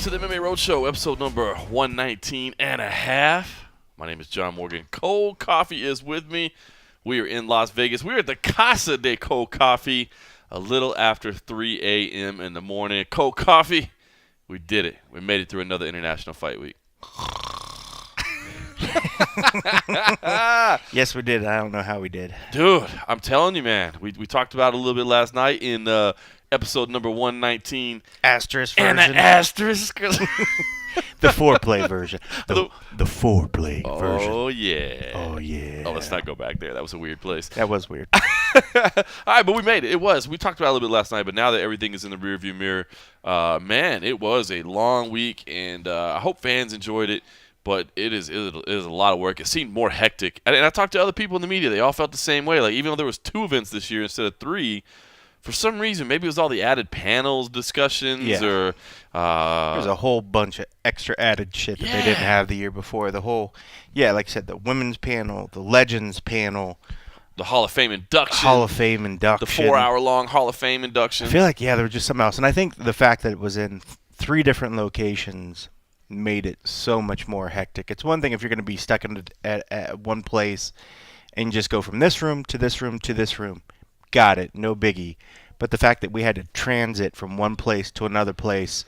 to the MMA Roadshow, episode number 119 and a half. My name is John Morgan. Cold Coffee is with me. We are in Las Vegas. We are at the Casa de Cold Coffee a little after 3 a.m. in the morning. Cold Coffee, we did it. We made it through another International Fight Week. Yes, we did. I don't know how we did. Dude, I'm telling you, man. We talked about it a little bit last night in episode number 119. Asterisk version. And an asterisk. The foreplay version. The foreplay version. Oh, yeah. Oh, yeah. Oh, let's not go back there. That was a weird place. That was weird. All right, but we made it. It was. We talked about it a little bit last night, but now that everything is in the rearview mirror, man, it was a long week, and I hope fans enjoyed it. But it is a lot of work. It seemed more hectic. And I talked to other people in the media. They all felt the same way. Like, even though there was 2 events this year instead of 3, for some reason, maybe it was all the added panels discussions or there's a whole bunch of extra added shit that they didn't have the year before. The whole, like I said, the women's panel, the legends panel. The Hall of Fame induction. The 4-hour-long Hall of Fame induction. I feel like, there was just something else. And I think the fact that it was in 3 different locations made it so much more hectic. It's one thing if you're going to be stuck at one place and just go from this room to this room to this room. Got it. No biggie. But the fact that we had to transit from one place to another place,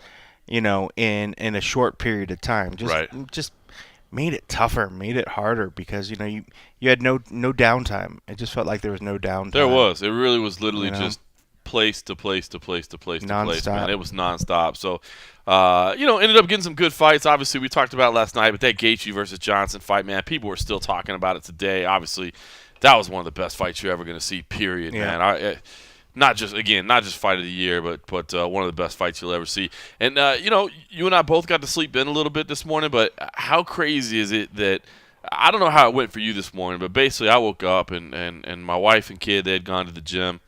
in a short period of time just made it tougher, made it harder because, you had no downtime. It just felt like there was no downtime. There was. It really was literally just place to place to place to place to place, man. It was nonstop. So, ended up getting some good fights. Obviously, we talked about it last night, but that Gaethje versus Johnson fight, man, people were still talking about it today. Obviously, that was one of the best fights you're ever going to see, period, man. Not just fight of the year, but one of the best fights you'll ever see. And, you and I both got to sleep in a little bit this morning, but how crazy is it that I don't know how it went for you this morning, but basically I woke up and my wife and kid, they had gone to the gym.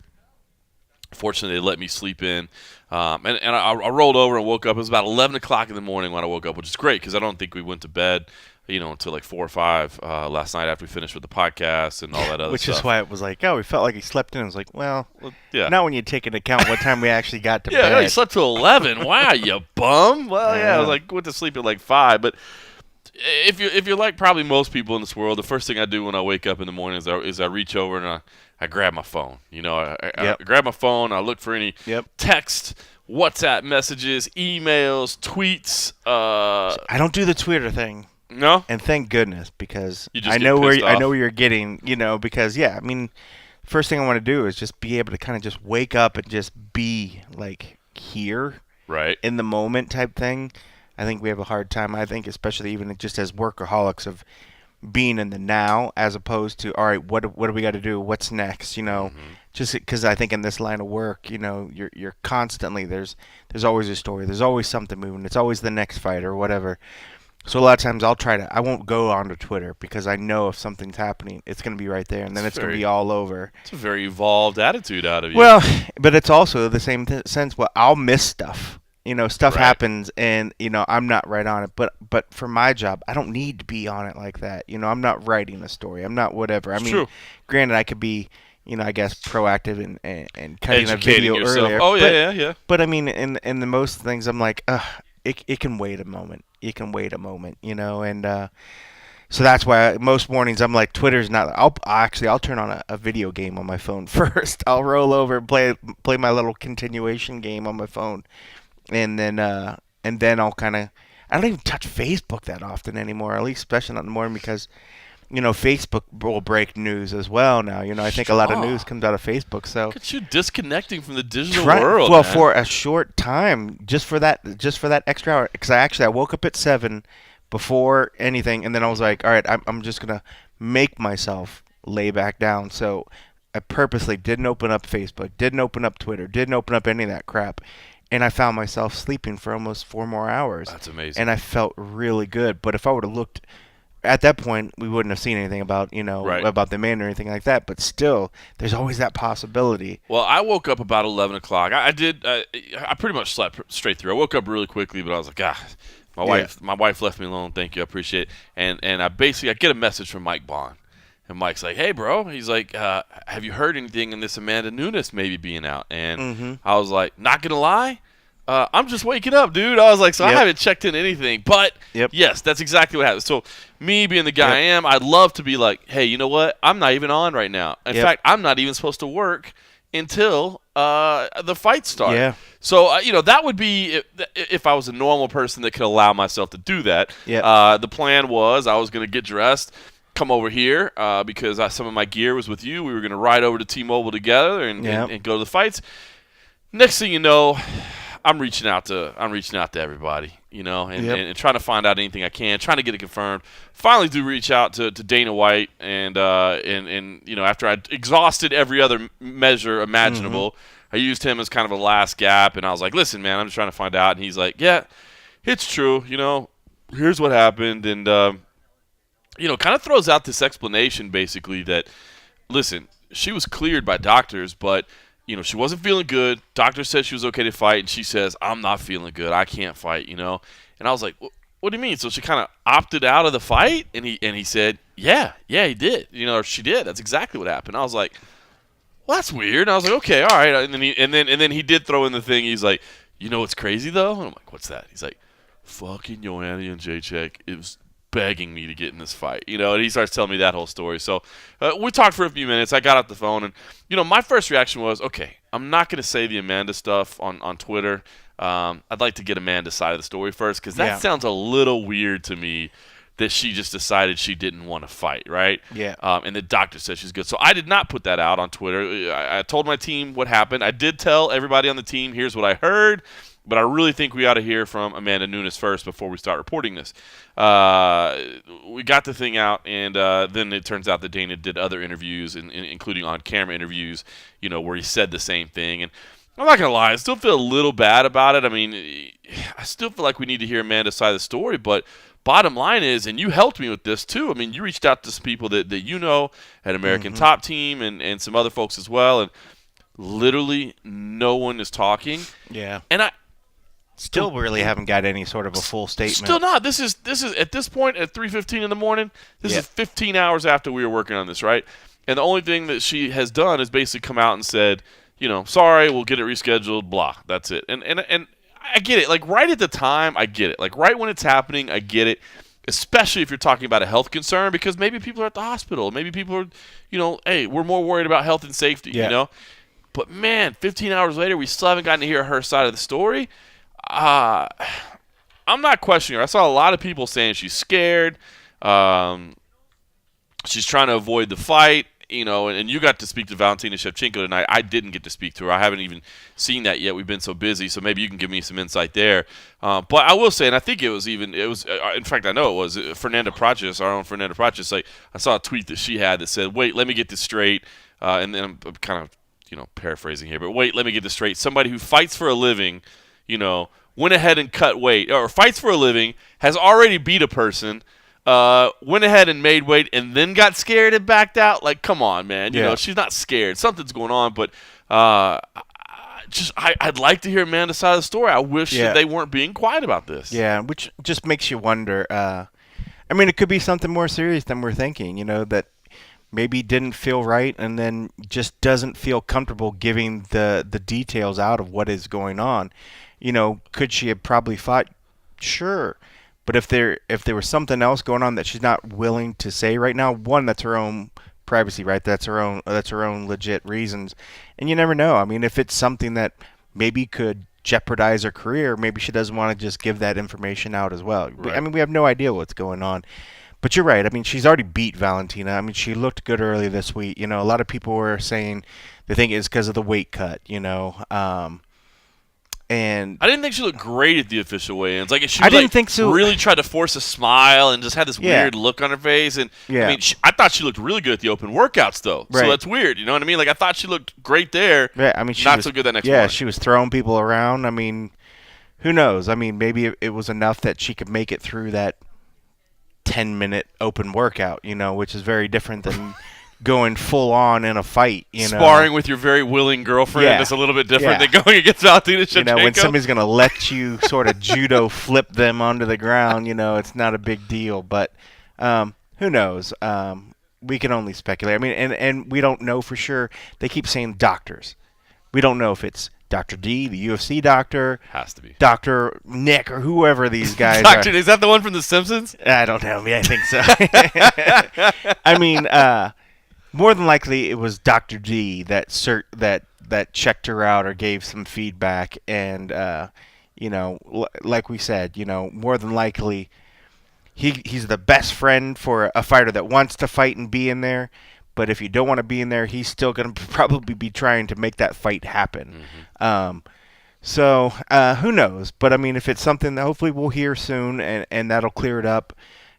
Fortunately, they let me sleep in. And I rolled over and woke up. It was about 11 o'clock in the morning when I woke up, which is great because I don't think we went to bed, until like 4 or 5 last night after we finished with the podcast and all that other stuff. Which is why it was like, we felt like he slept in. I was like, well, yeah. Not when you take into account what time we actually got to bed. Yeah, you slept till 11. Wow, you bum. Well, I was like, went to sleep at like 5. But if you're like probably most people in this world, the first thing I do when I wake up in the morning is I reach over and I grab my phone. I grab my phone. I look for any text, WhatsApp messages, emails, tweets. I don't do the Twitter thing. No, and thank goodness because I know where you're getting. Because first thing I want to do is just be able to kind of just wake up and just be like here, right, in the moment type thing. I think we have a hard time. I think especially even just as workaholics of being in the now as opposed to, all right, what do we got to do? What's next? Just because I think in this line of work, you're constantly, there's always a story. There's always something moving. It's always the next fight or whatever. So a lot of times I won't go onto Twitter because I know if something's happening, it's going to be right there and then it's going to be all over. It's a very evolved attitude out of you. Well, but it's also the same sense. Well, I'll miss stuff. Stuff happens and, I'm not right on it. But for my job, I don't need to be on it like that. I'm not writing a story. I'm not whatever. I mean, true. Granted, I could be, I guess, proactive and cutting a video yourself. earlier. Oh, yeah. But, I mean, in the most things, I'm like, it can wait a moment. It can wait a moment, and so that's why most mornings I'm like, Twitter's not. I'll turn on a video game on my phone first. I'll roll over and play my little continuation game on my phone. And then I'll kind of, I don't even touch Facebook that often anymore, at least especially not in the morning because, Facebook will break news as well now. I think a lot of news comes out of Facebook. So look at you disconnecting from the digital world. Well, man. For a short time, just for that extra hour, because I woke up at 7 before anything, and then I was like, all right, I'm just gonna make myself lay back down. So I purposely didn't open up Facebook, didn't open up Twitter, didn't open up any of that crap. And I found myself sleeping for almost 4 more hours. That's amazing. And I felt really good. But if I would have looked at that point, we wouldn't have seen anything about, about the man or anything like that. But still, there's always that possibility. Well, I woke up about 11 o'clock. I pretty much slept straight through. I woke up really quickly, but I was like, my wife left me alone. Thank you. I appreciate it. And I get a message from Mike Bond. And Mike's like, hey, bro. He's like, have you heard anything in this Amanda Nunes maybe being out? And I was like, not going to lie, I'm just waking up, dude. I was like, so I Yep. haven't checked in anything. But, Yep. yes, that's exactly what happened. So, me being the guy I am, I'd love to be like, hey, you know what? I'm not even on right now. In fact, I'm not even supposed to work until the fights start. Yeah. So, that would be if I was a normal person that could allow myself to do that. Yep. The plan was I was going to get dressed, come over here because some of my gear was with you. We were going to ride over to T-Mobile together and go to the fights. Next thing you know, I'm reaching out to everybody, and trying to find out anything I can, trying to get it confirmed. Finally, do reach out to Dana White, and after I exhausted every other measure imaginable, I used him as kind of a last gap, and I was like, "Listen, man, I'm just trying to find out." And he's like, "Yeah, it's true. Here's what happened," and kind of throws out this explanation basically that, listen, she was cleared by doctors, but she wasn't feeling good. Doctor said she was okay to fight, and she says, I'm not feeling good. I can't fight, And I was like, what do you mean? So she kind of opted out of the fight? And he said, yeah, he did. Or she did. That's exactly what happened. I was like, well, that's weird. And I was like, okay, all right. And then he did throw in the thing. He's like, what's crazy, though? And I'm like, what's that? He's like, fucking Joanna and Jacek, it was begging me to get in this fight, and he starts telling me that whole story. So we talked for a few minutes. I got off the phone, and my first reaction was, okay, I'm not going to say the Amanda stuff on Twitter. I'd like to get Amanda's side of the story first, because that sounds a little weird to me, that she just decided she didn't want to fight, right? Yeah. And the doctor says she's good. So I did not put that out on Twitter. I told my team what happened. I did tell everybody on the team, here's what I heard. But I really think we ought to hear from Amanda Nunes first before we start reporting this. We got the thing out, and then it turns out that Dana did other interviews, including on-camera interviews, where he said the same thing. And I'm not going to lie, I still feel a little bad about it. I mean, I still feel like we need to hear Amanda's side of the story, but bottom line is, and you helped me with this too, I mean, you reached out to some people that at American Top Team and some other folks as well, and literally no one is talking. Yeah. And I still really haven't got any sort of a full statement. Still not. This is at this point at 3:15 in the morning. This is 15 hours after we were working on this, right? And the only thing that she has done is basically come out and said, sorry, we'll get it rescheduled. Blah. That's it. And I get it. Like right at the time, I get it. Like right when it's happening, I get it. Especially if you're talking about a health concern, because maybe people are at the hospital. Maybe people are, hey, we're more worried about health and safety. But man, 15 hours later, we still haven't gotten to hear her side of the story. I'm not questioning her. I saw a lot of people saying she's scared. She's trying to avoid the fight, and you got to speak to Valentina Shevchenko tonight. I didn't get to speak to her. I haven't even seen that yet. We've been so busy, so maybe you can give me some insight there. But I will say, and I think it was, in fact, I know it was Fernanda Praches, our own Fernanda Praches. Like, I saw a tweet that she had that said, wait, let me get this straight. And then I'm kind of, paraphrasing here, but wait, let me get this straight. Somebody who fights for a living, went ahead and cut weight, or fights for a living, has already beat a person, went ahead and made weight, and then got scared and backed out. Like, come on, man. She's not scared. Something's going on, but I'd like to hear Amanda's side of the story. I wish that they weren't being quiet about this. Yeah, which just makes you wonder. I mean, it could be something more serious than we're thinking, that maybe didn't feel right and then just doesn't feel comfortable giving the details out of what is going on. Could she have probably fought? Sure. But if there was something else going on that she's not willing to say right now, one, that's her own privacy, right? That's her own legit reasons. And you never know. I mean, if it's something that maybe could jeopardize her career, maybe she doesn't want to just give that information out as well. Right. I mean, we have no idea what's going on. But you're right. I mean, she's already beat Valentina. I mean, she looked good early this week. A lot of people were saying they think it's because of the weight cut, and I didn't think she looked great at the official weigh-ins. Like she think so. Really tried to force a smile and just had this weird look on her face. And I mean, I thought she looked really good at the open workouts, though. Right. So that's weird. You know what I mean? Like I thought she looked great there. Yeah, I mean, not so good that next. Yeah, she was throwing people around. I mean, who knows? I mean, maybe it was enough that she could make it through that 10-minute open workout. Which is very different than going full on in a fight, sparring with your very willing girlfriend is a little bit different than going against Valentina Shevchenko. When somebody's going to let you sort of judo flip them onto the ground, it's not a big deal. But who knows? We can only speculate. I mean, and we don't know for sure. They keep saying doctors. We don't know if it's Dr. D, the UFC doctor. Has to be. Dr. Nick or whoever these guys Dr. are. Is that the one from The Simpsons? I don't know. I think so. I mean, more than likely it was Dr. D that checked her out or gave some feedback. And, like we said, more than likely he's the best friend for a fighter that wants to fight and be in there. But if you don't want to be in there, he's still going to probably be trying to make that fight happen. Mm-hmm. So who knows? But, I mean, if it's something that hopefully we'll hear soon and that'll clear it up,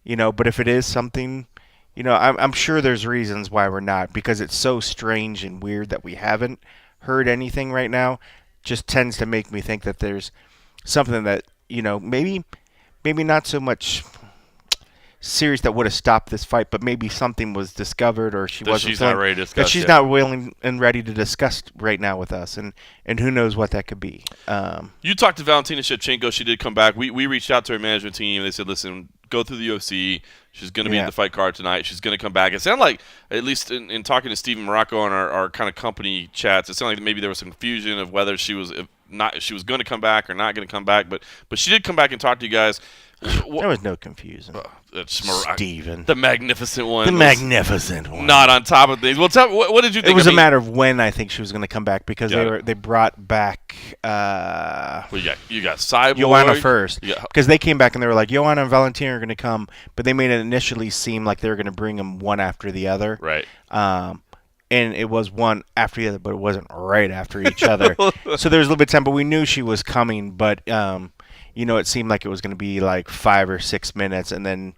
But if it is something, I'm sure there's reasons why we're not, because it's so strange and weird that we haven't heard anything right now. Just tends to make me think that there's something that, maybe not so much serious that would have stopped this fight, but maybe something was discovered or she's not ready to discuss. That she's not willing and ready to discuss right now with us, and who knows what that could be. You talked to Valentina Shevchenko. She did come back. We reached out to her management team. They said, listen, go through the UFC. She's going to be in the fight card tonight. She's going to come back. It sounded like, at least in talking to Steven Morocco on our kind of company chats, it sounded like maybe there was some confusion of whether she was going to come back or not going to come back. But she did come back and talk to you guys. There was no confusion. Steven. The magnificent one. The magnificent one. Not on top of things. Well, what did you think? It was a matter of when I think she was going to come back, because they brought back you got Cyborg. Joanna first. Because they came back and they were like, Joanna and Valentina are going to come, but they made it initially seem like they were going to bring them one after the other. Right. And it was one after the other, but it wasn't right after each other. So there was a little bit of time, but we knew she was coming, but it seemed like it was going to be like 5 or 6 minutes, and then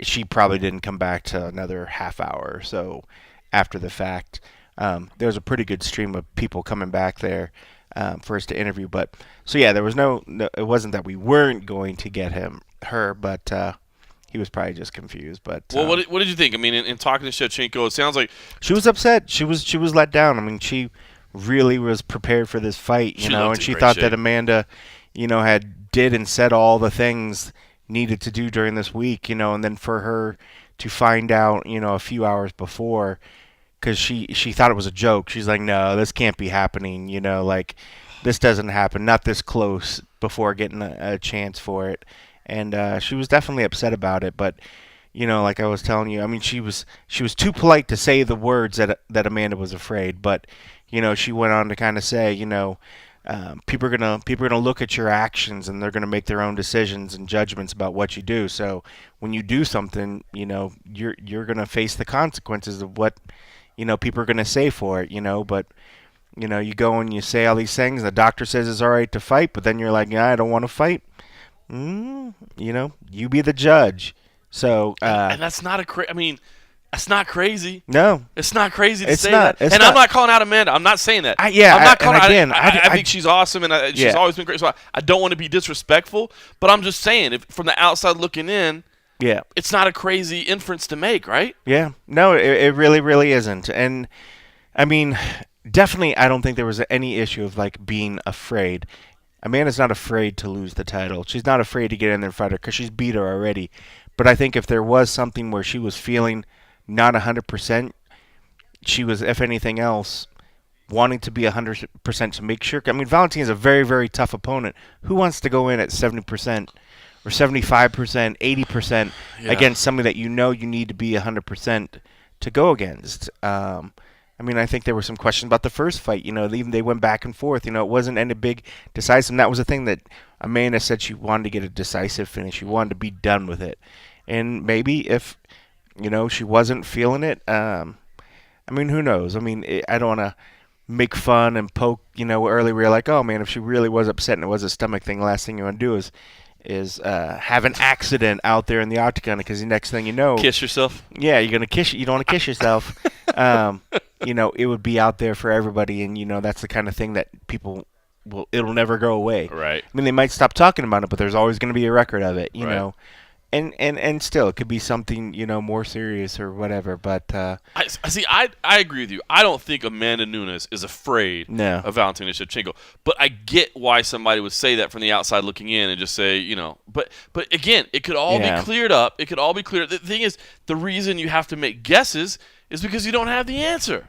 she probably didn't come back to another half hour or so after the fact. There was a pretty good stream of people coming back there for us to interview. But so yeah, there was no it wasn't that we weren't going to get her, but he was probably just confused. But well, what did you think? I mean, in talking to Shevchenko, it sounds like she was upset. She was let down. I mean, she really was prepared for this fight, and she thought that Amanda, did and said all the things needed to do during this week, and then for her to find out, a few hours before, because she thought it was a joke. She's like, no, this can't be happening, like this doesn't happen, not this close before getting a chance for it. And she was definitely upset about it, but like I was telling you, I mean, she was too polite to say the words that Amanda was afraid, but she went on to kind of say, people are gonna look at your actions, and they're gonna make their own decisions and judgments about what you do. So when you do something, you're gonna face the consequences of what people are gonna say for it. But you go and you say all these things. The doctor says it's all right to fight, but then you're like, yeah, I don't want to fight. You be the judge. So and that's not I mean, that's not crazy. No. It's not crazy to say that. And I'm not calling out Amanda. I'm not saying that. I'm not calling out. I think she's awesome, and she's always been great. So I don't want to be disrespectful, but I'm just saying, from the outside looking in, it's not a crazy inference to make, right? Yeah. No, it really, really isn't. And, I mean, definitely I don't think there was any issue of, being afraid. Amanda's not afraid to lose the title. She's not afraid to get in there and fight her, because she's beat her already. But I think if there was something where she was feeling not 100%, she was, if anything else, wanting to be 100% to make sure. I mean, Valentina's a very, very tough opponent. Who wants to go in at 70% or 75%, 80% against somebody that you need to be 100% to go against? I mean, I think there were some questions about the first fight. They went back and forth. It wasn't any big decisive. And that was the thing that Amanda said, she wanted to get a decisive finish. She wanted to be done with it. And maybe if she wasn't feeling it. I mean, who knows? I mean, I don't want to make fun and poke. Early we were like, oh man, if she really was upset and it was a stomach thing, last thing you want to do is have an accident out there in the octagon, because the next thing you know, kiss yourself. Yeah, you're gonna kiss. You don't want to kiss yourself. It would be out there for everybody, and that's the kind of thing that people will. It'll never go away. Right. I mean, they might stop talking about it, but there's always going to be a record of it. You know. And still, it could be something, more serious or whatever. But I agree with you. I don't think Amanda Nunes is afraid of Valentina Shevchenko. But I get why somebody would say that from the outside looking in and just say, But again, it could all be cleared up. It could all be cleared. The thing is, the reason you have to make guesses is because you don't have the answer.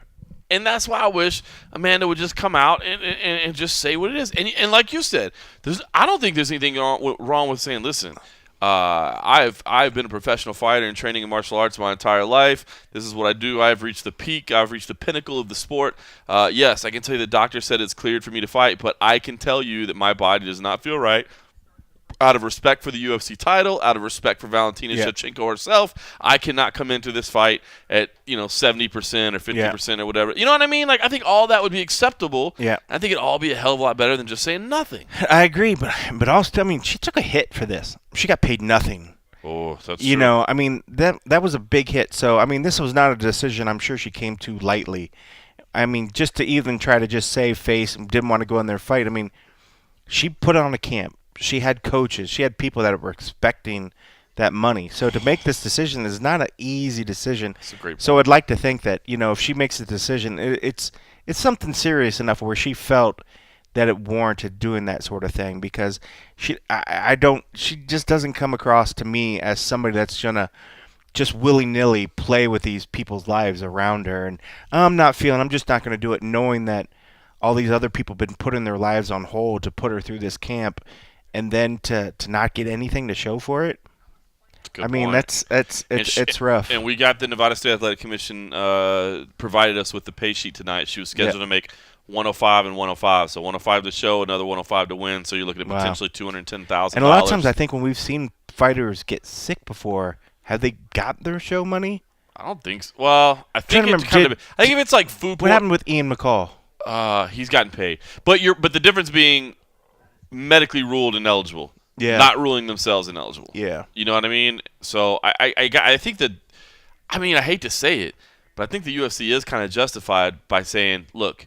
And that's why I wish Amanda would just come out and just say what it is. And like you said, I don't think there's anything wrong with saying, listen, I've been a professional fighter and training in martial arts my entire life. This is what I do. I've reached the peak. I've reached the pinnacle of the sport. Yes, I can tell you the doctor said it's cleared for me to fight, but I can tell you that my body does not feel right. Out of respect for the UFC title, out of respect for Valentina Shevchenko herself, I cannot come into this fight at 70% or 50% or whatever. You know what I mean? Like, I think all that would be acceptable. Yeah. I think it'd all be a hell of a lot better than just saying nothing. I agree, but also, I mean, she took a hit for this. She got paid nothing. Oh, that's true. You know, I mean, that was a big hit. So, I mean, this was not a decision I'm sure she came to lightly. I mean, just to even try to just save face and didn't want to go in there and fight. I mean, she put on a camp. She had coaches. She had people that were expecting that money. So to make this decision is not an easy decision. That's a great point. So I'd like to think that, if she makes a decision, it's something serious enough where she felt that it warranted doing that sort of thing, because she just doesn't come across to me as somebody that's gonna just willy-nilly play with these people's lives around her. And I'm just not going to do it, knowing that all these other people have been putting their lives on hold to put her through this camp, and then to not get anything to show for it. I mean, point. it's rough. And we got the Nevada State Athletic Commission provided us with the pay sheet tonight. She was scheduled to make 105 and 105. So 105 to show, another 105 to win. So you're looking at potentially $210,000. And a lot of times, I think when we've seen fighters get sick before, have they got their show money? I don't think so. Well, I think it's I think if it's like food. What happened with Ian McCall? He's gotten paid, but the difference being medically ruled ineligible, not ruling themselves ineligible. Yeah, you know what I mean. So I think that, I mean, I hate to say it, but I think the UFC is kind of justified by saying, look,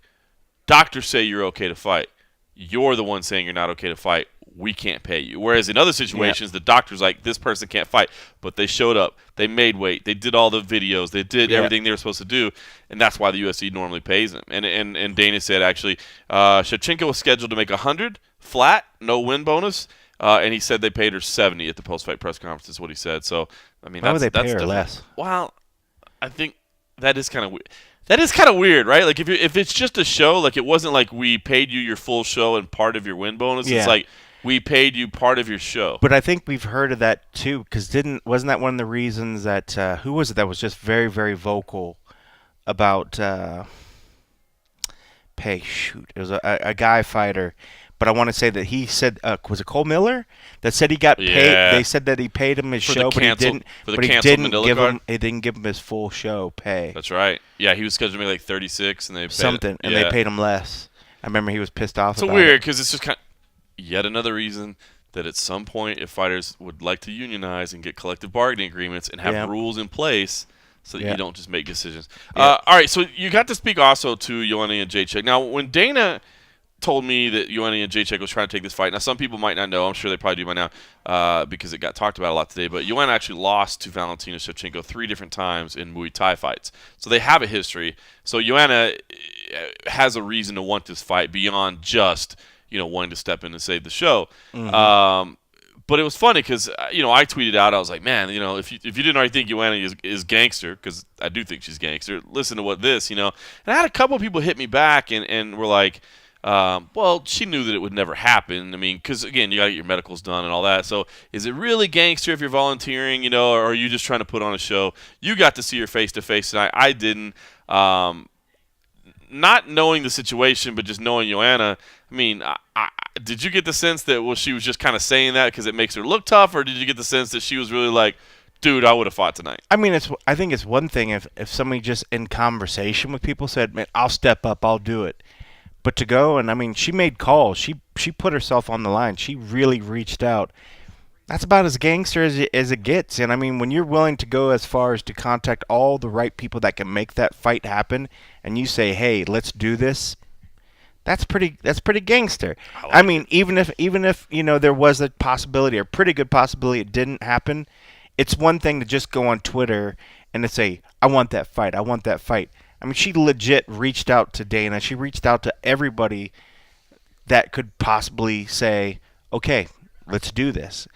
doctors say you're okay to fight. You're the one saying you're not okay to fight. We can't pay you. Whereas in other situations, the doctor's like, this person can't fight. But they showed up. They made weight. They did all the videos. They did everything they were supposed to do. And that's why the UFC normally pays them. And Dana said, actually, Shevchenko was scheduled to make 100 flat, no win bonus. And he said they paid her 70 at the post-fight press conference is what he said. So, I mean, why would they pay her less? Well, I think that is kind of weird. That is kind of weird, right? Like, if it's just a show, like, it wasn't like we paid you your full show and part of your win bonus. It's like, we paid you part of your show. But I think we've heard of that too, because wasn't that one of the reasons that who was it that was just very, very vocal about pay? Shoot, it was a guy fighter, but I want to say that he said was it Cole Miller that said he got paid? They said that he paid him his show, but he didn't. But he didn't give him his full show pay. That's right. Yeah, he was scheduled to make like 36, and they paid they paid him less. I remember he was pissed off. It's weird because it's just kind of yet another reason that at some point, if fighters would like to unionize and get collective bargaining agreements and have rules in place so that you don't just make decisions. All right, so you got to speak also to Joanna and Jacek. Now, when Dana told me that Joanna and Jacek was trying to take this fight, now some people might not know. I'm sure they probably do by now because it got talked about a lot today. But Joanna actually lost to Valentina Shevchenko 3 different times in Muay Thai fights. So they have a history. So Joanna has a reason to want this fight beyond just wanting to step in and save the show. Mm-hmm. But it was funny because, I tweeted out, I was like, man, if you didn't already think Joanna is gangster, because I do think she's gangster, listen to what this, And I had a couple of people hit me back and were like, well, she knew that it would never happen. I mean, because, again, you got to get your medicals done and all that. So is it really gangster if you're volunteering, or are you just trying to put on a show? You got to see her face-to-face tonight. I didn't. Not knowing the situation, but just knowing Joanna, I mean, did you get the sense that, she was just kind of saying that because it makes her look tough, or did you get the sense that she was really like, dude, I would have fought tonight? I mean, I think it's one thing if somebody just in conversation with people said, man, I'll step up, I'll do it. But to go, and I mean, she made calls. She put herself on the line. She really reached out. That's about as gangster as it gets. And I mean, when you're willing to go as far as to contact all the right people that can make that fight happen, and you say, "Hey, let's do this," that's pretty gangster. I mean, even if there was a possibility, a pretty good possibility, it didn't happen. It's one thing to just go on Twitter and to say, "I want that fight. I want that fight." I mean, she legit reached out to Dana. She reached out to everybody that could possibly say, "Okay, let's do this."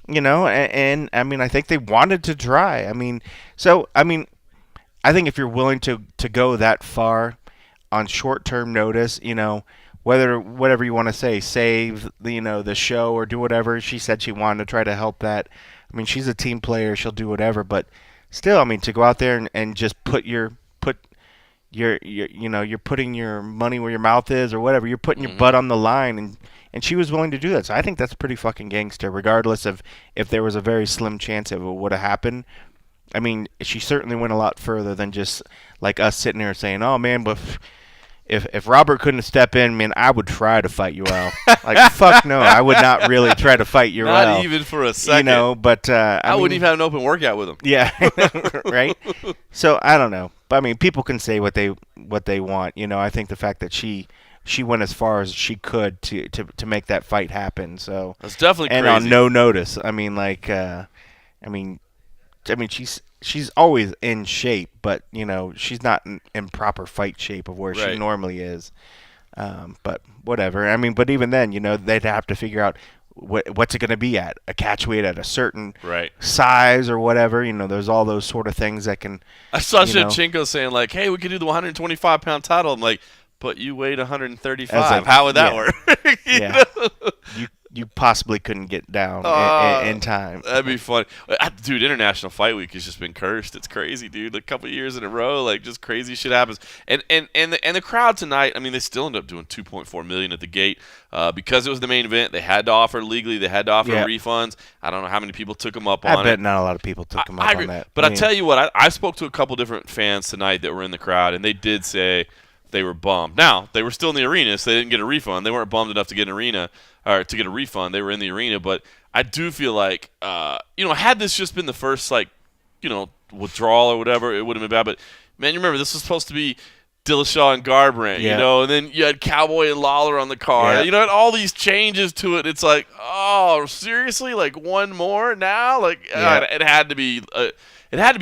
And I mean, I think they wanted to try. I mean, I think if you're willing to go that far, on short-term notice, whatever you want to say, save the show or do whatever. She said she wanted to try to help that. I mean, she's a team player; she'll do whatever. But still, I mean, to go out there and just you're putting your money where your mouth is or whatever. You're putting your butt on the line, and she was willing to do that. So I think that's pretty fucking gangster, regardless of if there was a very slim chance of it would have happened. I mean, she certainly went a lot further than just like us sitting there saying, "Oh man, but if Robert couldn't step in, man, I would try to fight Yoel." Like, fuck no, I would not really try to fight Yoel. Not even for a second. But I wouldn't even have an open workout with him. Yeah, right. So I don't know, but I mean, people can say what they want. I think the fact that she went as far as she could to make that fight happen. So that's definitely crazy. And on no notice. I mean, she's always in shape, but she's not in proper fight shape of where she normally is. But whatever. I mean, but even then, they'd have to figure out what's it going to be at a catch weight at a certain size or whatever. There's all those sort of things that can. I saw Shevchenko saying like, "Hey, we could do the 125-pound title." I'm like, "But you weighed 135. How would that work?" You possibly couldn't get down in time. That'd be fun. Dude, International Fight Week has just been cursed. It's crazy, dude. A couple years in a row, like, just crazy shit happens. And the crowd tonight, I mean, they still end up doing $2.4 million at the gate. Because it was the main event, they had to offer legally. They had to offer refunds. I don't know how many people took them up on it. I bet not a lot of people took them up on that. But I tell you what, I spoke to a couple different fans tonight that were in the crowd, and they did say they were bummed. Now, they were still in the arena, so they didn't get a refund. They weren't bummed enough to get an arena. Or to get a refund. They were in the arena, but I do feel like, had this just been the first, withdrawal or whatever, it would have been bad. But, man, you remember, this was supposed to be Dillashaw and Garbrandt, and then you had Cowboy and Lawler on the card. Yeah. And all these changes to it. It's like, oh, seriously? Like, one more now? Like, it had to be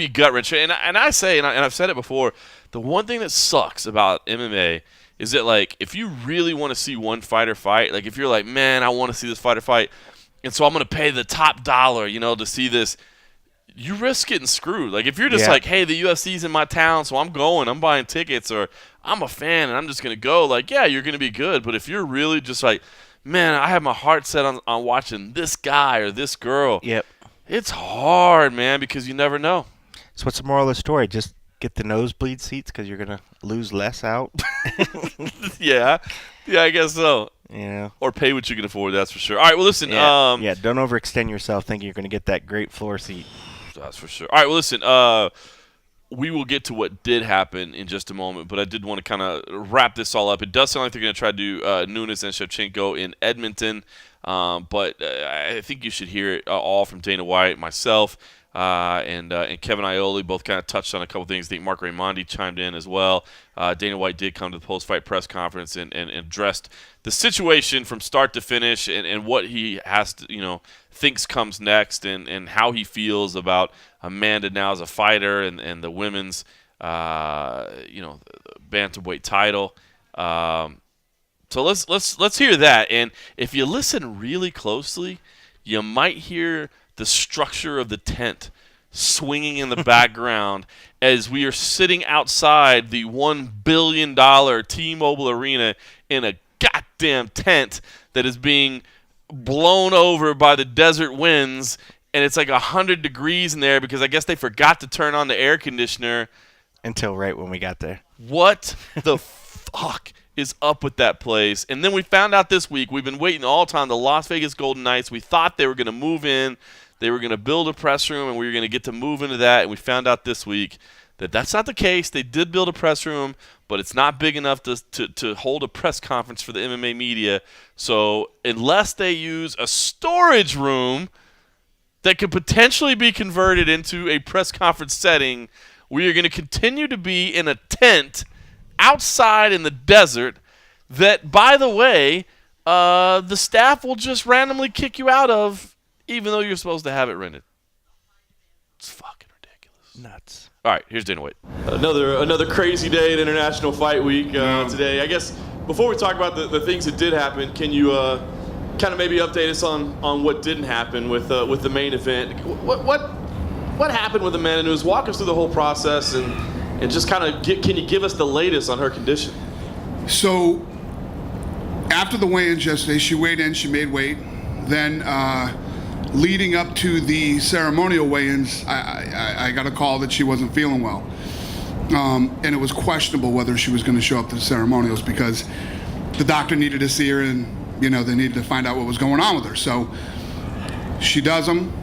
gut-wrenching. And I say, and I've said it before, the one thing that sucks about MMA is that, like, if you really want to see one fighter fight, like, if you're like, man, I want to see this fighter fight, and so I'm going to pay the top dollar, to see this, you risk getting screwed. Like, if you're just like, hey, the UFC's in my town, so I'm buying tickets, or I'm a fan and I'm just going to go, like, yeah, you're going to be good. But if you're really just like, man, I have my heart set on watching this guy or this girl, it's hard, man, because you never know. So what's the moral of the story? Just get the nosebleed seats because you're going to lose less out? Yeah, I guess so. Yeah. Or pay what you can afford, that's for sure. All right, well, listen. Don't overextend yourself thinking you're going to get that great floor seat. That's for sure. All right, well, listen. We will get to what did happen in just a moment, but I did want to kind of wrap this all up. It does sound like they're going to try to do Nunes and Shevchenko in Edmonton, but I think you should hear it all from Dana White, myself, and Kevin Aioli both kind of touched on a couple things. I think Mark Raimondi chimed in as well. Dana White did come to the post-fight press conference and addressed the situation from start to finish and what he has to, thinks comes next and how he feels about Amanda now as a fighter and the women's, bantamweight title. So let's hear that. And if you listen really closely, you might hear the structure of the tent swinging in the background as we are sitting outside the $1 billion T-Mobile Arena in a goddamn tent that is being blown over by the desert winds, and it's like 100 degrees in there because I guess they forgot to turn on the air conditioner. Until right when we got there. What the fuck is up with that place? And then we found out this week, we've been waiting all the time, the Las Vegas Golden Knights, we thought they were going to move in, they were going to build a press room, and we were going to get to move into that, and we found out this week that that's not the case. They did build a press room, but it's not big enough to hold a press conference for the MMA media. So unless they use a storage room that could potentially be converted into a press conference setting, we are going to continue to be in a tent outside in the desert that, by the way, the staff will just randomly kick you out of even though you're supposed to have it rented. It's fucking ridiculous. Nuts. All right, here's Dana White. Another crazy day at International Fight Week today. I guess before we talk about the things that did happen, can you kind of maybe update us on what didn't happen with the main event? What happened with Amanda Nunes? Walk us through the whole process and just kind of can you give us the latest on her condition? So after the weigh-ins yesterday, she weighed in, she made weight. Then leading up to the ceremonial weigh-ins, I got a call that she wasn't feeling well. And it was questionable whether she was going to show up to the ceremonials because the doctor needed to see her and, they needed to find out what was going on with her. So she does them.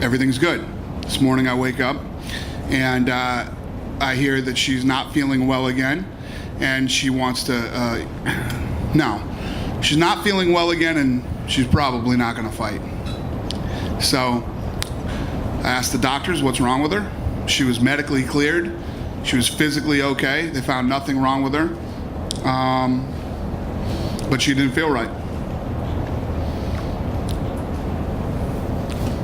Everything's good. This morning I wake up and I hear that she's not feeling well again and she wants to, no, she's not feeling well again and she's probably not going to fight. So I asked the doctors what's wrong with her. She was medically cleared. She was physically okay. They found nothing wrong with her. But she didn't feel right.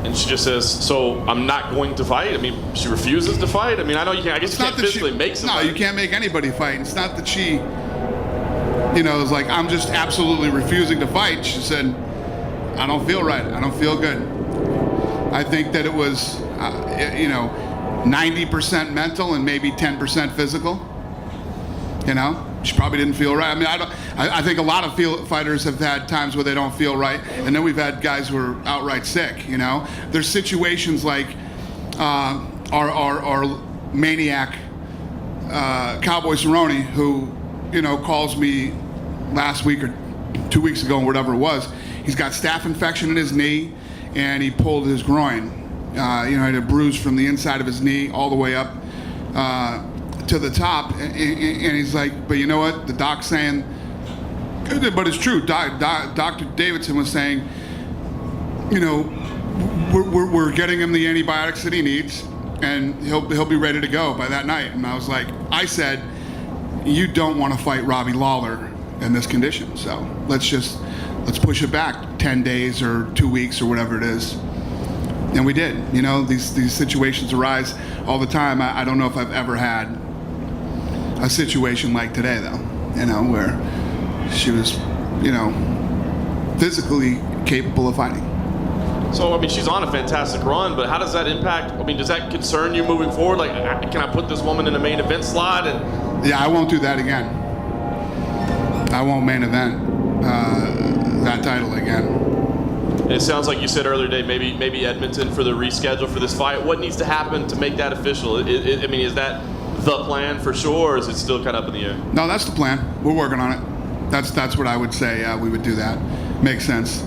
And she just says, so I'm not going to fight? I mean, she refuses to fight? I mean, I know you can't, I guess you can't physically make somebody. No, you can't make anybody fight. It's not that she, is like, I'm just absolutely refusing to fight. She said, I don't feel right. I don't feel good. I think that it was, 90% mental and maybe 10% physical. She probably didn't feel right. I mean, I think a lot of fighters have had times where they don't feel right, and then we've had guys who are outright sick. There's situations like our maniac Cowboy Cerrone, who calls me last week or 2 weeks ago, or whatever it was. He's got staph infection in his knee, and he pulled his groin. He had a bruise from the inside of his knee all the way up to the top, and he's like, but you know what? The doc's saying, but it's true. Dr. Davidson was saying, we're getting him the antibiotics that he needs, and he'll be ready to go by that night. And I said, you don't want to fight Robbie Lawler in this condition, so let's push it back 10 days or 2 weeks or whatever it is. And we did. These situations arise all the time. I don't know if I've ever had a situation like today, though, where she was, physically capable of fighting. So, I mean, she's on a fantastic run, but how does that impact? I mean, does that concern you moving forward? Like, can I put this woman in a main event slot? Yeah, I won't do that again. I won't main event that title again. And it sounds like you said earlier today, maybe Edmonton for the reschedule for this fight. What needs to happen to make that official? I mean, is that the plan for sure, or is it still kind of up in the air? No, that's the plan. We're working on it. That's what I would say. We would do that. Makes sense.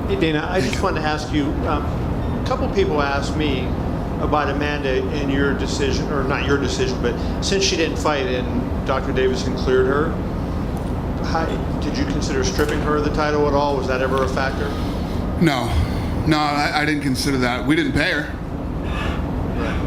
Hey, Dana, I just wanted to ask you, a couple people asked me about Amanda and your decision, or not your decision, but since she didn't fight and Dr. Davidson cleared her, did you consider stripping her of the title at all? Was that ever a factor? No, I didn't consider that. We didn't pay her. Right.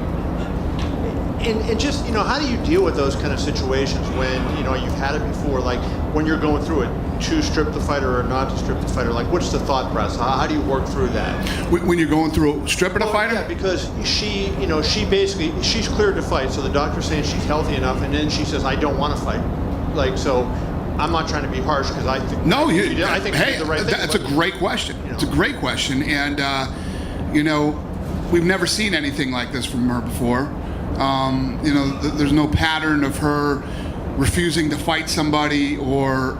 And just, how do you deal with those kind of situations when, you've had it before, like when you're going through it, to strip the fighter or not to strip the fighter? Like, what's the thought process? How do you work through that? When you're going through stripping a fighter? Yeah, because she's cleared to fight, so the doctor's saying she's healthy enough, and then she says, I don't want to fight. Like, so I'm not trying to be harsh because I think I think hey, the right thing. That's a great question. It's a great question, and we've never seen anything like this from her before. There's no pattern of her refusing to fight somebody, or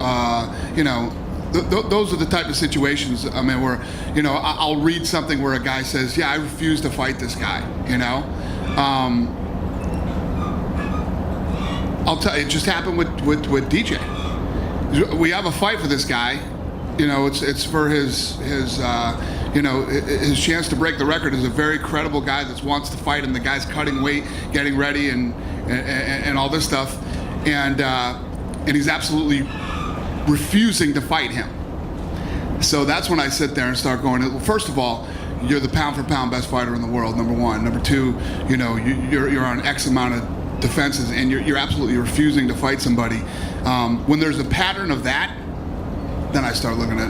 those are the type of situations. I mean, where I'll read something where a guy says, "Yeah, I refuse to fight this guy." I'll tell you, it just happened with DJ. We have a fight for this guy. It's for his chance to break the record. Is a very credible guy that wants to fight him. The guy's cutting weight, getting ready, and all this stuff, and he's absolutely refusing to fight him. So that's when I sit there and start going, well, first of all, you're the pound for pound best fighter in the world, number one. Number two, you're on X amount of defenses, and you're absolutely refusing to fight somebody. When there's a pattern of that, then I start looking at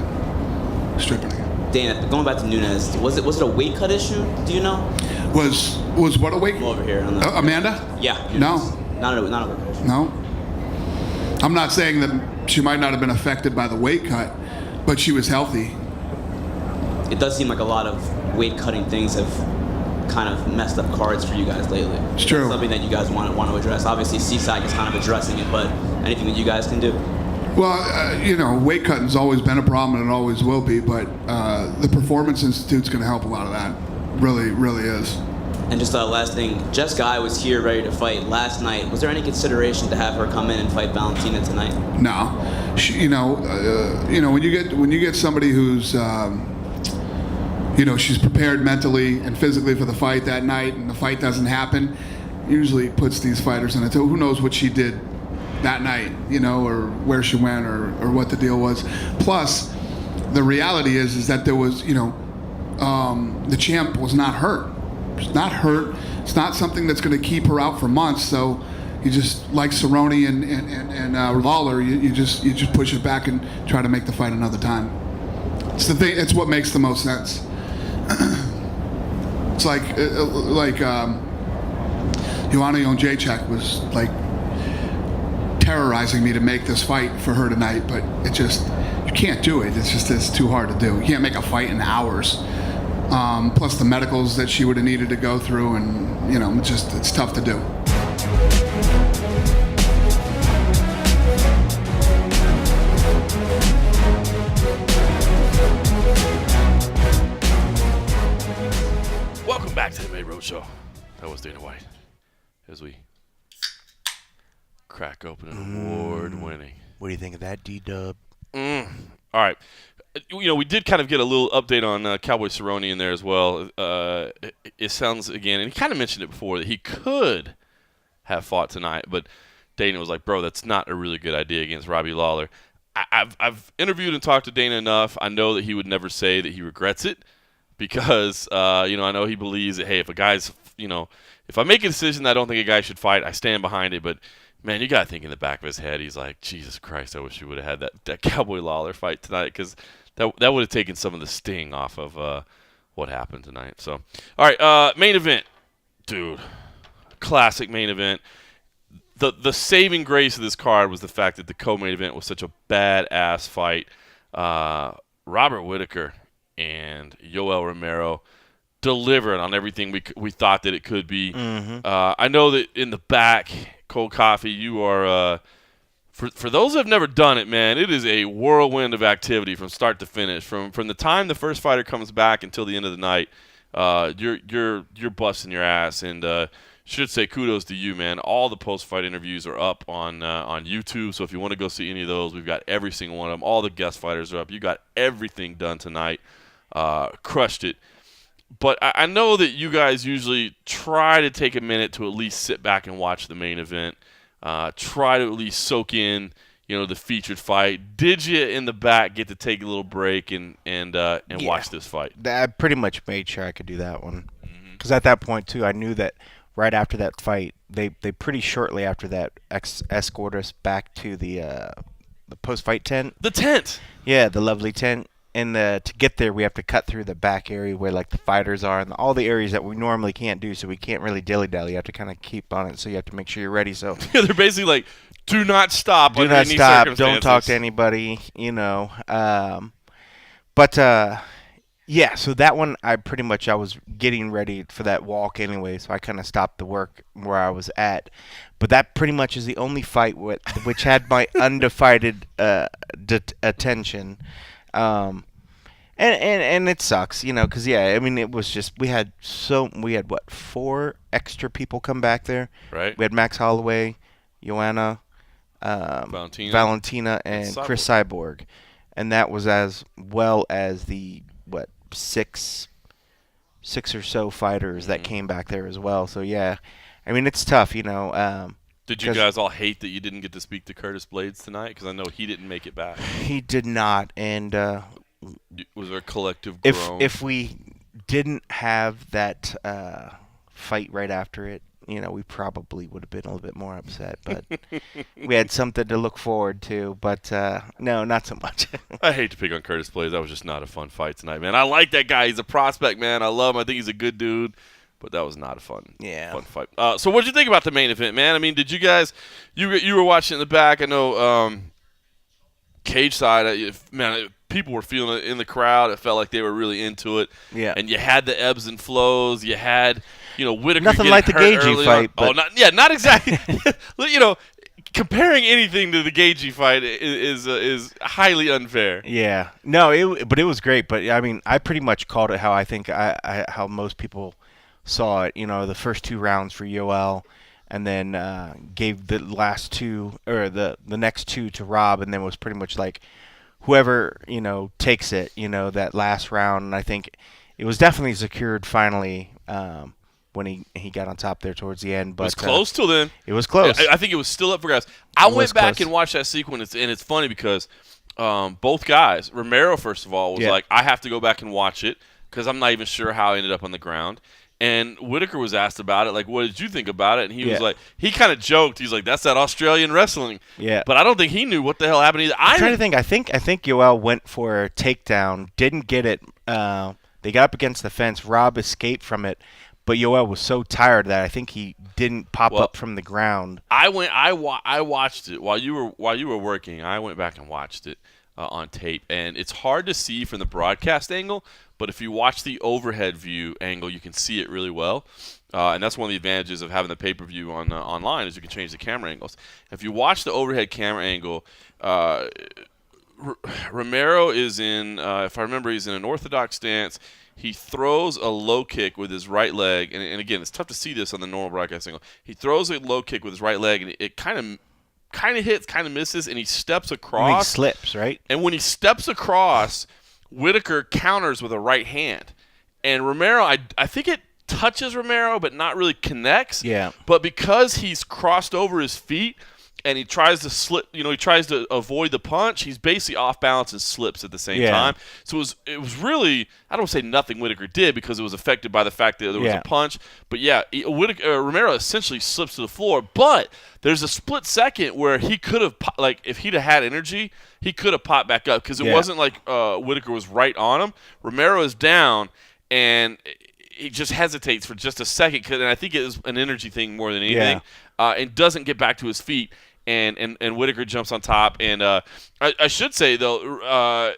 stripping again. Dana, going back to Nunes, was it a weight cut issue? Do you know? Was what a weight? I'm over here. Amanda? Yeah. Nunes. No. Not a weight issue. No. I'm not saying that she might not have been affected by the weight cut, but she was healthy. It does seem like a lot of weight cutting things have kind of messed up cards for you guys lately. It's true. That's something that you guys want to address. Obviously, CSAC is kind of addressing it, but anything that you guys can do? Well, weight cutting's always been a problem and it always will be, but the Performance Institute's going to help a lot of that. Really, really is. And just last thing, Jess Guy was here ready to fight last night. Was there any consideration to have her come in and fight Valentina tonight? No. When you get somebody who's she's prepared mentally and physically for the fight that night, and the fight doesn't happen, usually puts these fighters in a who knows what she did that night, or where she went or what the deal was. Plus, the reality is that there was, the champ was not hurt. She's not hurt. It's not something that's going to keep her out for months. So you just, like Cerrone and Lawler, you just push it back and try to make the fight another time. It's the thing. It's what makes the most sense. It's like Joanna Jędrzejczyk was like terrorizing me to make this fight for her tonight, but you can't do it. It's too hard to do. You can't make a fight in hours. Plus the medicals that she would have needed to go through, and it's tough to do. Welcome back to the MMA Roadshow. That was Dana White as we crack open an award-winning. What do you think of that, D-Dub? All right. We did kind of get a little update on Cowboy Cerrone in there as well. It sounds, again, and he kind of mentioned it before, that he could have fought tonight, but Dana was like, bro, that's not a really good idea against Robbie Lawler. I've interviewed and talked to Dana enough. I know that he would never say that he regrets it because, I know he believes that, hey, if a guy's, if I make a decision that I don't think a guy should fight, I stand behind it, but man, you got to think in the back of his head, he's like, Jesus Christ, I wish we would have had that Cowboy Lawler fight tonight, because that would have taken some of the sting off of what happened tonight. So, all right, main event. Dude, classic main event. The saving grace of this card was the fact that the co-main event was such a badass fight. Robert Whittaker and Yoel Romero delivered on everything we thought that it could be. Mm-hmm. I know that in the back, Cold Coffee, you are for those who have never done it, man, it is a whirlwind of activity from start to finish. From the time the first fighter comes back until the end of the night, you're busting your ass, and should say kudos to you, man. All the post-fight interviews are up on YouTube, so if you want to go see any of those, we've got every single one of them. All the guest fighters are up. You got everything done tonight. Crushed it. But I know that you guys usually try to take a minute to at least sit back and watch the main event. Try to at least soak in, the featured fight. Did you in the back get to take a little break and watch this fight? I pretty much made sure I could do that one, because at that point too, I knew that right after that fight, they pretty shortly after that escort us back to the post-fight tent. The tent. Yeah, the lovely tent. And to get there, we have to cut through the back area where like the fighters are and all the areas that we normally can't do. So we can't really dilly-dally. You have to kind of keep on it. So you have to make sure you're ready. So they're basically like, do not stop. Do not stop. Don't talk to anybody. Yeah. So that one, I was getting ready for that walk anyway. So I kind of stopped the work where I was at. But that pretty much is the only fight which had my undivided attention. And it sucks, because it was just we had 4 extra people come back there. Right. We had Max Holloway, Joanna, Valentina, and Chris Cyborg, and that was as well as the 6 or so fighters that came back there as well. So yeah, it's tough, Did you guys all hate that you didn't get to speak to Curtis Blades tonight? Because I know he didn't make it back. He did not, and was there a collective groan? If we didn't have that fight right after it, we probably would have been a little bit more upset. But we had something to look forward to. But no, not so much. I hate to pick on Curtis Blades. That was just not a fun fight tonight, man. I like that guy. He's a prospect, man. I love him. I think he's a good dude. But that was not a fun fight. So what did you think about the main event, man? Did you guys – you were watching in the back. I know cage side, man, people were feeling it in the crowd. It felt like they were really into it. Yeah. And you had the ebbs and flows. You had, Whittaker nothing getting like the hurt Gaethje early fight. on. Not exactly. Comparing anything to the Gaethje fight is highly unfair. Yeah. No, but it was great. But I mean, I pretty much called it how I think how most people saw it. The first 2 rounds for Yoel, and then gave the last 2 or the next 2 to Rob, and then was pretty much like whoever takes it. That last round, and I think it was definitely secured finally. When he got on top there towards the end. But it was close till then. It was close. I think it was still up for grabs. I went back and watched that sequence, and it's funny because both guys, Romero, first of all, was like, I have to go back and watch it because I'm not even sure how I ended up on the ground. And Whittaker was asked about it, like, what did you think about it? And he was like, he kind of joked. He's like, that's that Australian wrestling. Yeah. But I don't think he knew what the hell happened either. I'm trying to think. I think Yoel went for a takedown, didn't get it. They got up against the fence. Rob escaped from it. But Yoel was so tired that I think he didn't pop up from the ground. I watched it while you were working. I went back and watched it on tape, and it's hard to see from the broadcast angle. But if you watch the overhead view angle, you can see it really well. And that's one of the advantages of having the pay-per-view online is you can change the camera angles. If you watch the overhead camera angle, Romero is in, if I remember, he's in an orthodox stance. He throws a low kick with his right leg, and again, it's tough to see this on the normal broadcast angle. He throws a low kick with his right leg, and it kind of hits, kind of misses, and he steps across. He slips, right? And when he steps across, Whittaker counters with a right hand. And Romero, I think it touches Romero, but not really connects. Yeah. But because he's crossed over his feet, and he tries to slip, he tries to avoid the punch, he's basically off balance and slips at the same time. So it was really, I don't say nothing Whittaker did because it was affected by the fact that there was a punch. But Romero essentially slips to the floor. But there's a split second where he could have, like, if he'd have had energy, he could have popped back up because it wasn't like Whittaker was right on him. Romero is down, and he just hesitates for just a second, and I think it is an energy thing more than anything, and doesn't get back to his feet. And Whittaker jumps on top. And I should say, though,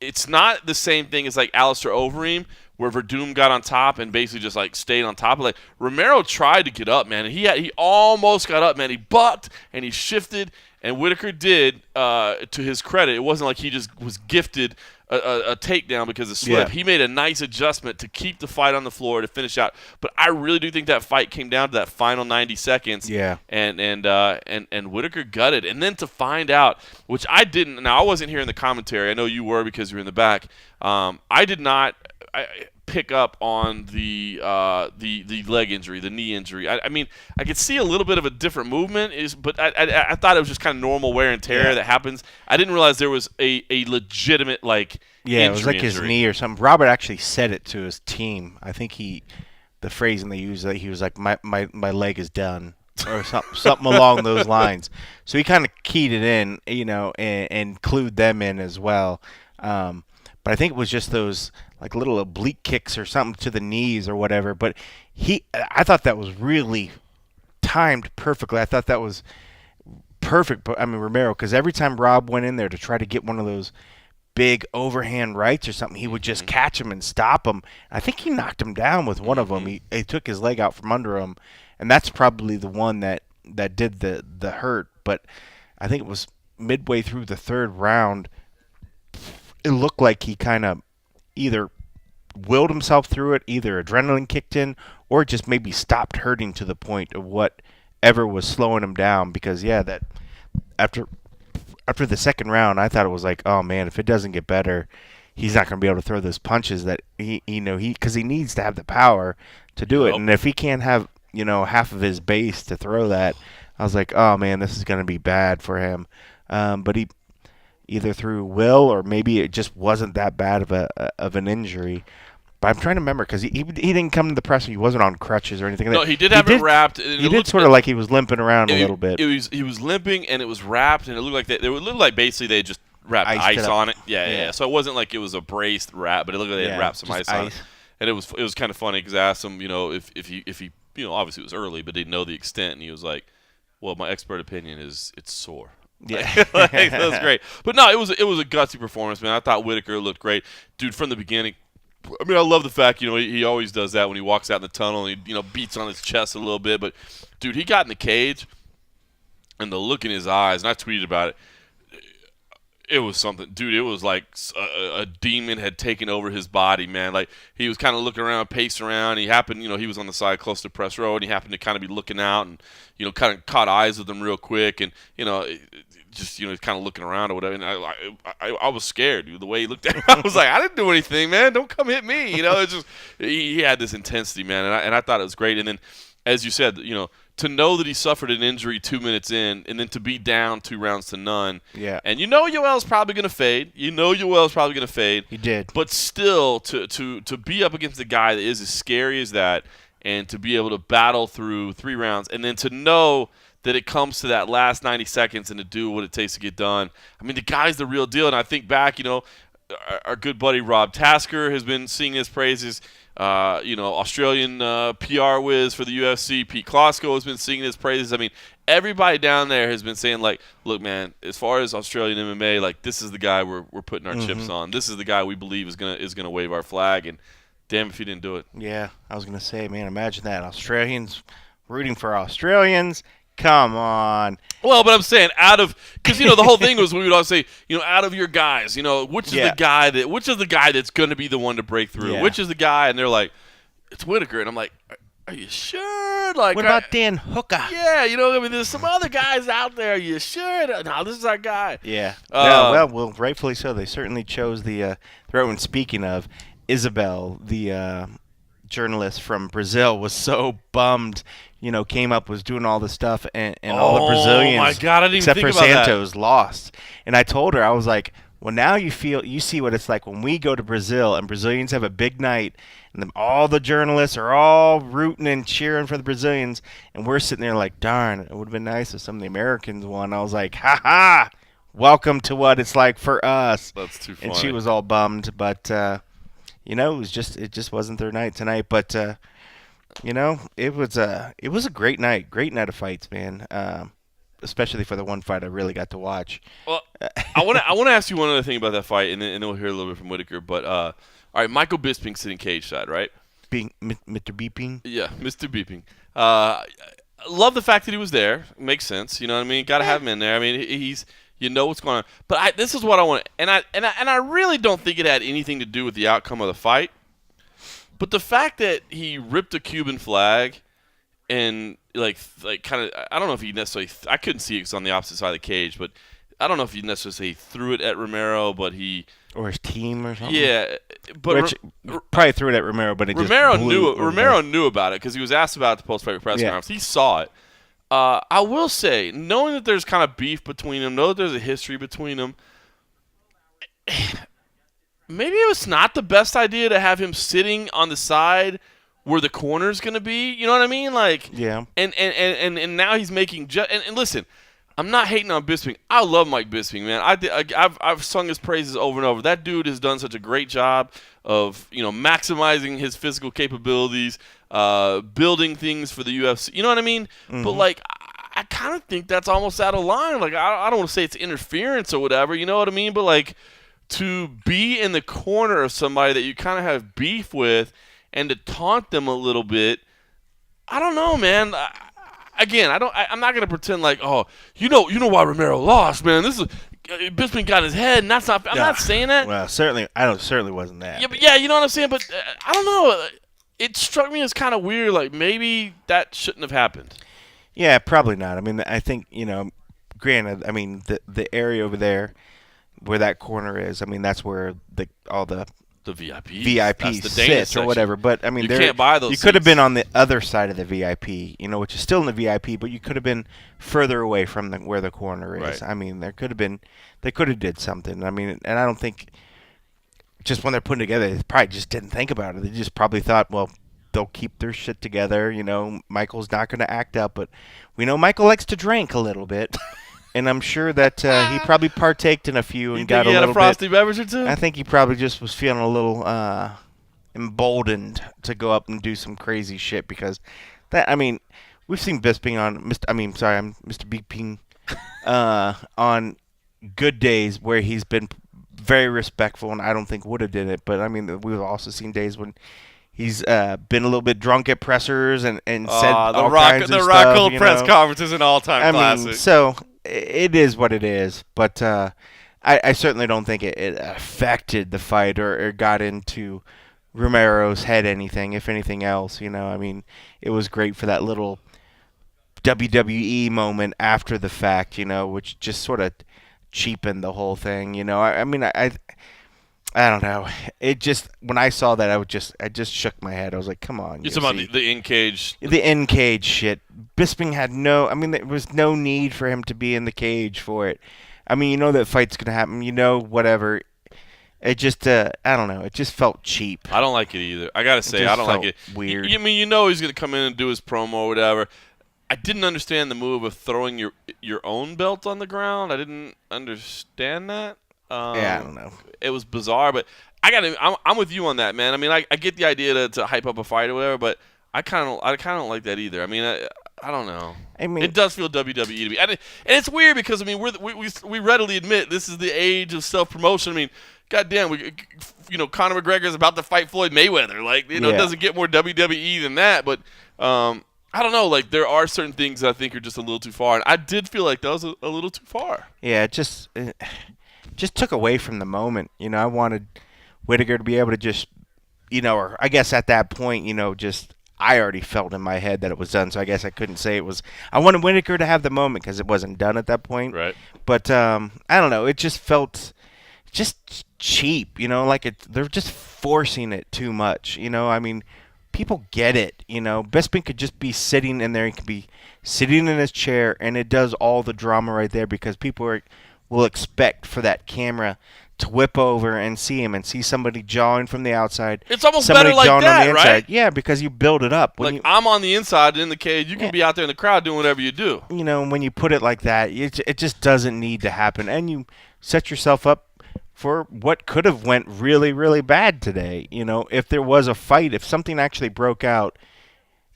it's not the same thing as, like, Alistair Overeem, where Verdum got on top and basically just, like, stayed on top. Like, Romero tried to get up, man. And he almost got up, man. He bucked and he shifted. And Whittaker did, to his credit. It wasn't like he just was gifted a takedown because of slip. He made a nice adjustment to keep the fight on the floor to finish out. But I really do think that fight came down to that final 90 seconds. Yeah. And Whittaker gutted. And then to find out, which I didn't. Now I wasn't here in the commentary. I know you were because you were in the back. I did not pick up on the leg injury, the knee injury. I mean, I could see a little bit of a different movement, but I thought it was just kind of normal wear and tear that happens. I didn't realize there was a legitimate, like, it was like his knee or something. Robert actually said it to his team. I think the phrasing they used, he was like, my leg is done, or something along those lines. So he kind of keyed it in, and clued them in as well. But I think it was just those, like, little oblique kicks or something to the knees or whatever. But I thought that was really timed perfectly. I thought that was perfect. But I mean, Romero, because every time Rob went in there to try to get one of those big overhand rights or something, he would just catch him and stop him. I think he knocked him down with one of them. He took his leg out from under him, and that's probably the one that did the hurt. But I think it was midway through the third round. It looked like he kind of either willed himself through it, either adrenaline kicked in, or just maybe stopped hurting to the point of whatever was slowing him down. Because that after the second round, I thought it was like, oh man, if it doesn't get better, he's not going to be able to throw those punches that because he needs to have the power to do it. And if he can't have half of his base to throw that, I was like, oh man, this is going to be bad for him. But he either through will or maybe it just wasn't that bad of an injury. But I'm trying to remember because he didn't come to the press. He wasn't on crutches or anything. No, he did have it wrapped. He did sort of like he was limping around a little bit. He was limping and it was wrapped, and it looked like basically they just wrapped ice on it. Yeah. So it wasn't like it was a braced wrap, but it looked like they had wrapped some ice on it. And it was kind of funny because I asked him, if he obviously it was early, but didn't know the extent, and he was like, well, my expert opinion is it's sore. Yeah, that was great. But no, it was a gutsy performance, man. I thought Whittaker looked great, dude, from the beginning. I mean, I love the fact, he always does that when he walks out in the tunnel and he, beats on his chest a little bit. But, dude, he got in the cage and the look in his eyes, and I tweeted about it. It was something, dude. It was like a demon had taken over his body, man. Like, he was kind of looking around, pacing around. He happened, he was on the side close to press row, and he happened to kind of be looking out and, kind of caught eyes with him real quick. And, just, kind of looking around or whatever. And I was scared, dude. The way he looked at me, I was like, I didn't do anything, man. Don't come hit me. It's just, he had this intensity, man. And I thought it was great. And then, as you said, to know that he suffered an injury 2 minutes in, and then to be down 2 rounds to none. Yeah. And Yoel's probably going to fade. Yoel's probably going to fade. He did. But still, to be up against a guy that is as scary as that, and to be able to battle through 3 rounds, and then to know that it comes to that last 90 seconds and to do what it takes to get done. I mean, the guy's the real deal. And I think back, our good buddy Rob Tasker has been singing his praises. Australian PR whiz for the UFC, Pete Klosko, has been singing his praises. I mean, everybody down there has been saying, like, look, man, as far as Australian MMA, like, this is the guy we're putting our chips on. This is the guy we believe is gonna wave our flag. And damn if he didn't do it. Yeah, I was gonna say, man, imagine that. Australians rooting for Australians. Come on. Well, but I'm saying because the whole thing was we would always say, out of your guys, which is the guy that's going to be the one to break through? Yeah. Which is the guy? And they're like, it's Whittaker. And I'm like, are you sure? Like, what about Dan Hooker? Yeah, there's some other guys out there. Are you sure? No, this is our guy. Yeah. Well, rightfully so. They certainly chose the throw. And speaking of, Isabel, the journalist from Brazil, was so bummed. Came up, was doing all the stuff, and all the Brazilians, my God, I didn't except think for about Santos, lost. And I told her, I was like, well, now you see what it's like when we go to Brazil and Brazilians have a big night, and all the journalists are all rooting and cheering for the Brazilians, and we're sitting there like, darn, it would have been nice if some of the Americans won. I was like, ha ha, welcome to what it's like for us. That's too funny. And she was all bummed, but it just wasn't their night tonight, but. It was a great night of fights, man. Especially for the one fight I really got to watch. Well, I want to ask you one other thing about that fight, and then we'll hear a little bit from Whittaker. But all right, Michael Bisping sitting cage side, right? Mr. Beeping. Yeah, Mr. Beeping. Love the fact that he was there. Makes sense. You know what I mean? Got to have him in there. I mean, he's. What's going on. But this is what I want, and I really don't think it had anything to do with the outcome of the fight. But the fact that he ripped a Cuban flag and like kind of, I don't know if he necessarily, I couldn't see it because on the opposite side of the cage, but I don't know if he necessarily threw it at Romero, but or his team or something. Yeah, but probably threw it at Romero, but Romero knew about it because he was asked about it at the post-fight press conference. He saw it. I will say, knowing that there's kind of beef between them, know that there's a history between them. Maybe it was not the best idea to have him sitting on the side where the corner's going to be. You know what I mean? Like, yeah. And now he's making and listen, I'm not hating on Bisping. I love Mike Bisping, man. I've sung his praises over and over. That dude has done such a great job of maximizing his physical capabilities, building things for the UFC. You know what I mean? Mm-hmm. But like, I kind of think that's almost out of line. Like, I don't want to say it's interference or whatever. You know what I mean? But like, to be in the corner of somebody that you kind of have beef with and to taunt them a little bit, I don't know, man. I'm not gonna pretend like, oh, you know why Romero lost, man. This is Bisping got his head, and that's not. I'm not saying that. Well, certainly wasn't that. Yeah, but yeah, you know what I'm saying. But I don't know. It struck me as kind of weird. Like maybe that shouldn't have happened. Yeah, probably not. I mean, I think granted, I mean the area over there where that corner is, I mean, that's where all the VIP sits or whatever. But I mean, you can't buy those. You could have been on the other side of the VIP, which is still in the VIP, but you could have been further away from where the corner is. Right. I mean, they could have did something. I mean, and I don't think just when they're putting together, they probably just didn't think about it. They just probably thought, well, they'll keep their shit together. Michael's not going to act up, but we know Michael likes to drink a little bit. And I'm sure that he probably partaked in a few and got a little bit. He had a frosty beverage or two? I think he probably just was feeling a little emboldened to go up and do some crazy shit because we've seen Bisping on Mr. Beeping on good days where he's been very respectful, and I don't think would have did it. But I mean, we've also seen days when he's been a little bit drunk at pressers and said all kinds of stuff. The Rock Gold press conference is an all-time classic. Mean, so it is what it is. But I certainly don't think it affected the fight or got into Romero's head anything. If anything else, I mean, it was great for that little WWE moment after the fact, which just sort of cheapened the whole thing. I mean, I don't know. It just, when I saw that, I just shook my head. I was like, come on. You're talking about the in-cage. The in-cage shit. Bisping had there was no need for him to be in the cage for it. I mean, that fight's going to happen. Whatever. It just, I don't know. It just felt cheap. I don't like it either. I got to say, I don't like it. Weird. I mean, he's going to come in and do his promo or whatever. I didn't understand the move of throwing your own belt on the ground. I didn't understand that. Yeah, I don't know. It was bizarre, but I'm with you on that, man. I mean, I get the idea to hype up a fight or whatever, but I kind of don't like that either. I mean, I don't know. I mean, it does feel WWE to me, and it's weird because I mean, we readily admit this is the age of self-promotion. I mean, goddamn, Conor McGregor's about to fight Floyd Mayweather. Like, it doesn't get more WWE than that, but. I don't know. Like, there are certain things that I think are just a little too far, and I did feel like that was a little too far. Yeah, it just took away from the moment. I wanted Whitaker to be able to just, or I guess at that point, I already felt in my head that it was done, so I guess I couldn't say it was. I wanted Whitaker to have the moment because it wasn't done at that point. Right. But I don't know. It just felt just cheap. Like they're just forcing it too much. I mean. People get it, Bisping could just be sitting in there. He could be sitting in his chair, and it does all the drama right there because people will expect for that camera to whip over and see him and see somebody jawing from the outside. It's almost better like that, right? Yeah, because you build it up. I'm on the inside in the cage. You can be out there in the crowd doing whatever you do. When you put it like that, it just doesn't need to happen, and you set yourself up for what could have went really, really bad today. If there was a fight, if something actually broke out,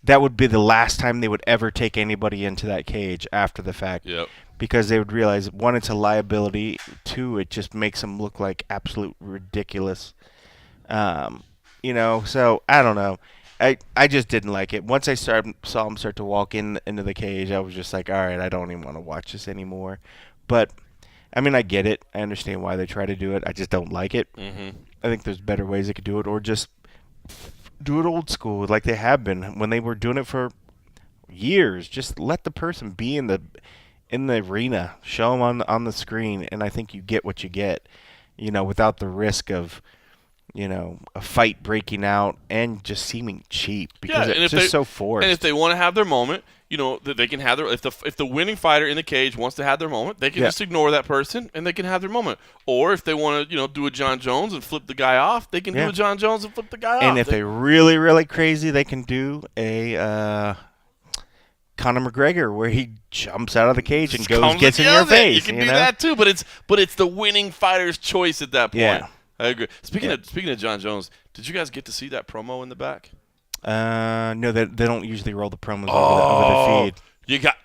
that would be the last time they would ever take anybody into that cage after the fact. Yep. Because they would realize, one, it's a liability. Two, it just makes them look like absolute ridiculous. So I don't know. I just didn't like it. Once I saw him start to walk into the cage, I was just like, all right, I don't even want to watch this anymore. But I mean, I get it. I understand why they try to do it. I just don't like it. Mm-hmm. I think there's better ways they could do it, or just do it old school like they have been when they were doing it for years. Just let the person be in the arena, show them on the screen, and I think you get what you get, without the risk of, a fight breaking out and just seeming cheap because it's just so forced. And if they want to have their moment, that they can have their. If the winning fighter in the cage wants to have their moment, they can just ignore that person and they can have their moment. Or if they want to, do a John Jones and flip the guy off, they can do a John Jones and flip the guy off. And if they're really, really crazy, they can do a Conor McGregor where he jumps out of the cage and gets in your face. You can do that too, but it's the winning fighter's choice at that point. Yeah. I agree. Speaking of John Jones, did you guys get to see that promo in the back? No, they don't usually roll the promos over the feed. You got.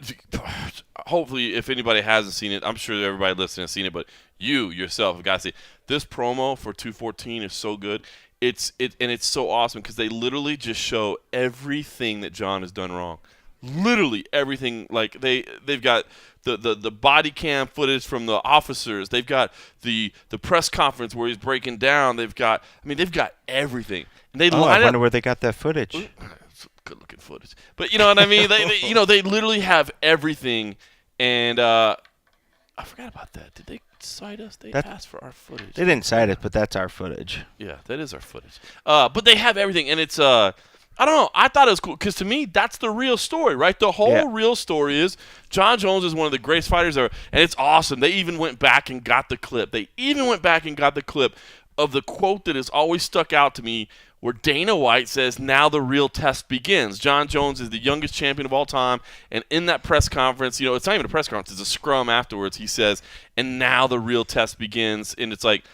Hopefully, if anybody hasn't seen it, I'm sure everybody listening has seen it, but you yourself have got to see it. This promo for 214 is so good. It's so awesome because they literally just show everything that John has done wrong. Literally everything. Like they've got the body cam footage from the officers. They've got the press conference where he's breaking down. They've got everything. And I wonder where they got that footage. It's good looking footage. But you know what I mean? They literally have everything. And I forgot about that. Did they cite us? They asked for our footage. They didn't cite us, but that's our footage. Yeah, that is our footage. But they have everything, and it's I don't know. I thought it was cool because to me, that's the real story, right? The whole real story is John Jones is one of the greatest fighters ever, and it's awesome. They even went back and got the clip. Of the quote that has always stuck out to me where Dana White says, now the real test begins. John Jones is the youngest champion of all time, and in that press conference, it's not even a press conference, it's a scrum afterwards, he says, and now the real test begins, and it's like,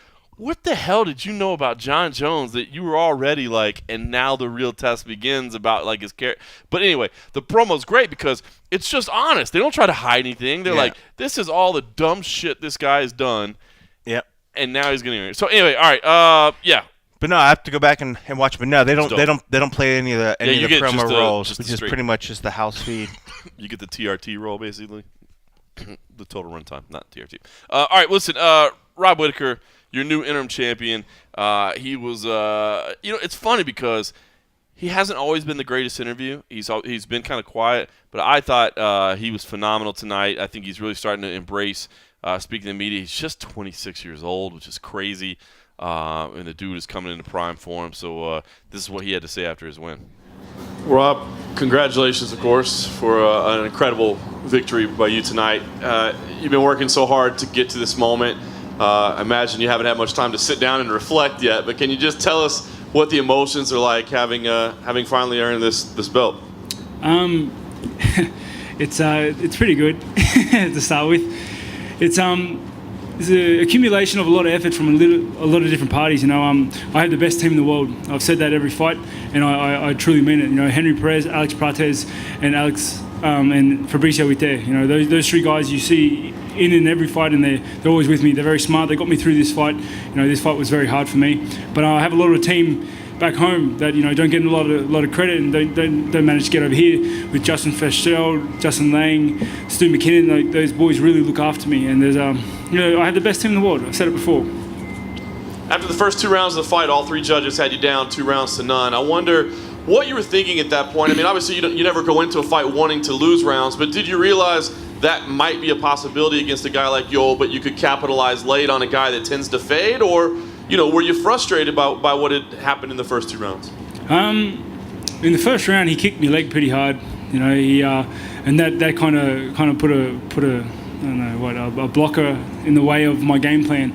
what the hell did you know about John Jones that you were already like, and now the real test begins about like his character? But anyway, the promo's great because it's just honest. They don't try to hide anything. They're like, this is all the dumb shit this guy has done. Yep. And now he's getting it. So anyway, all right, yeah. But no, I have to go back and watch. But no, they don't play any of the promo roles, which is pretty much just the house feed. You get the TRT role basically, the total runtime, not TRT. All right, listen, Rob Whittaker, your new interim champion. He was, it's funny because he hasn't always been the greatest interview. He's been kind of quiet, but I thought he was phenomenal tonight. I think he's really starting to embrace speaking to the media. He's just 26 years old, which is crazy. And the dude is coming into prime form. So this is what he had to say after his win. Rob, congratulations, of course, for an incredible victory by you tonight. You've been working so hard to get to this moment. I imagine you haven't had much time to sit down and reflect yet, but can you just tell us what the emotions are like having finally earned this belt? It's pretty good to start with. It's an accumulation of a lot of effort from a lot of different parties. I have the best team in the world. I've said that every fight, and I truly mean it. Henry Perez, Alex Prates, and and Fabricio Whittaker. Those three guys you see in every fight, and they're always with me. They're very smart. They got me through this fight. This fight was very hard for me, but I have a lot of a team back home that don't get a lot of credit and don't manage to get over here with Justin Feshel, Justin Lang, Stu McKinnon. Those boys really look after me, and there's I have the best team in the world. I've said it before. After the first 2 rounds of the fight, all 3 judges had you down 2 rounds to none. I wonder what you were thinking at that point. I mean, obviously you never go into a fight wanting to lose rounds, but did you realize that might be a possibility against a guy like Yoel, but you could capitalize late on a guy that tends to fade, or were you frustrated by what had happened in the first 2 rounds? In the first round, he kicked me leg pretty hard. And that kind of put a I don't know what, a blocker in the way of my game plan.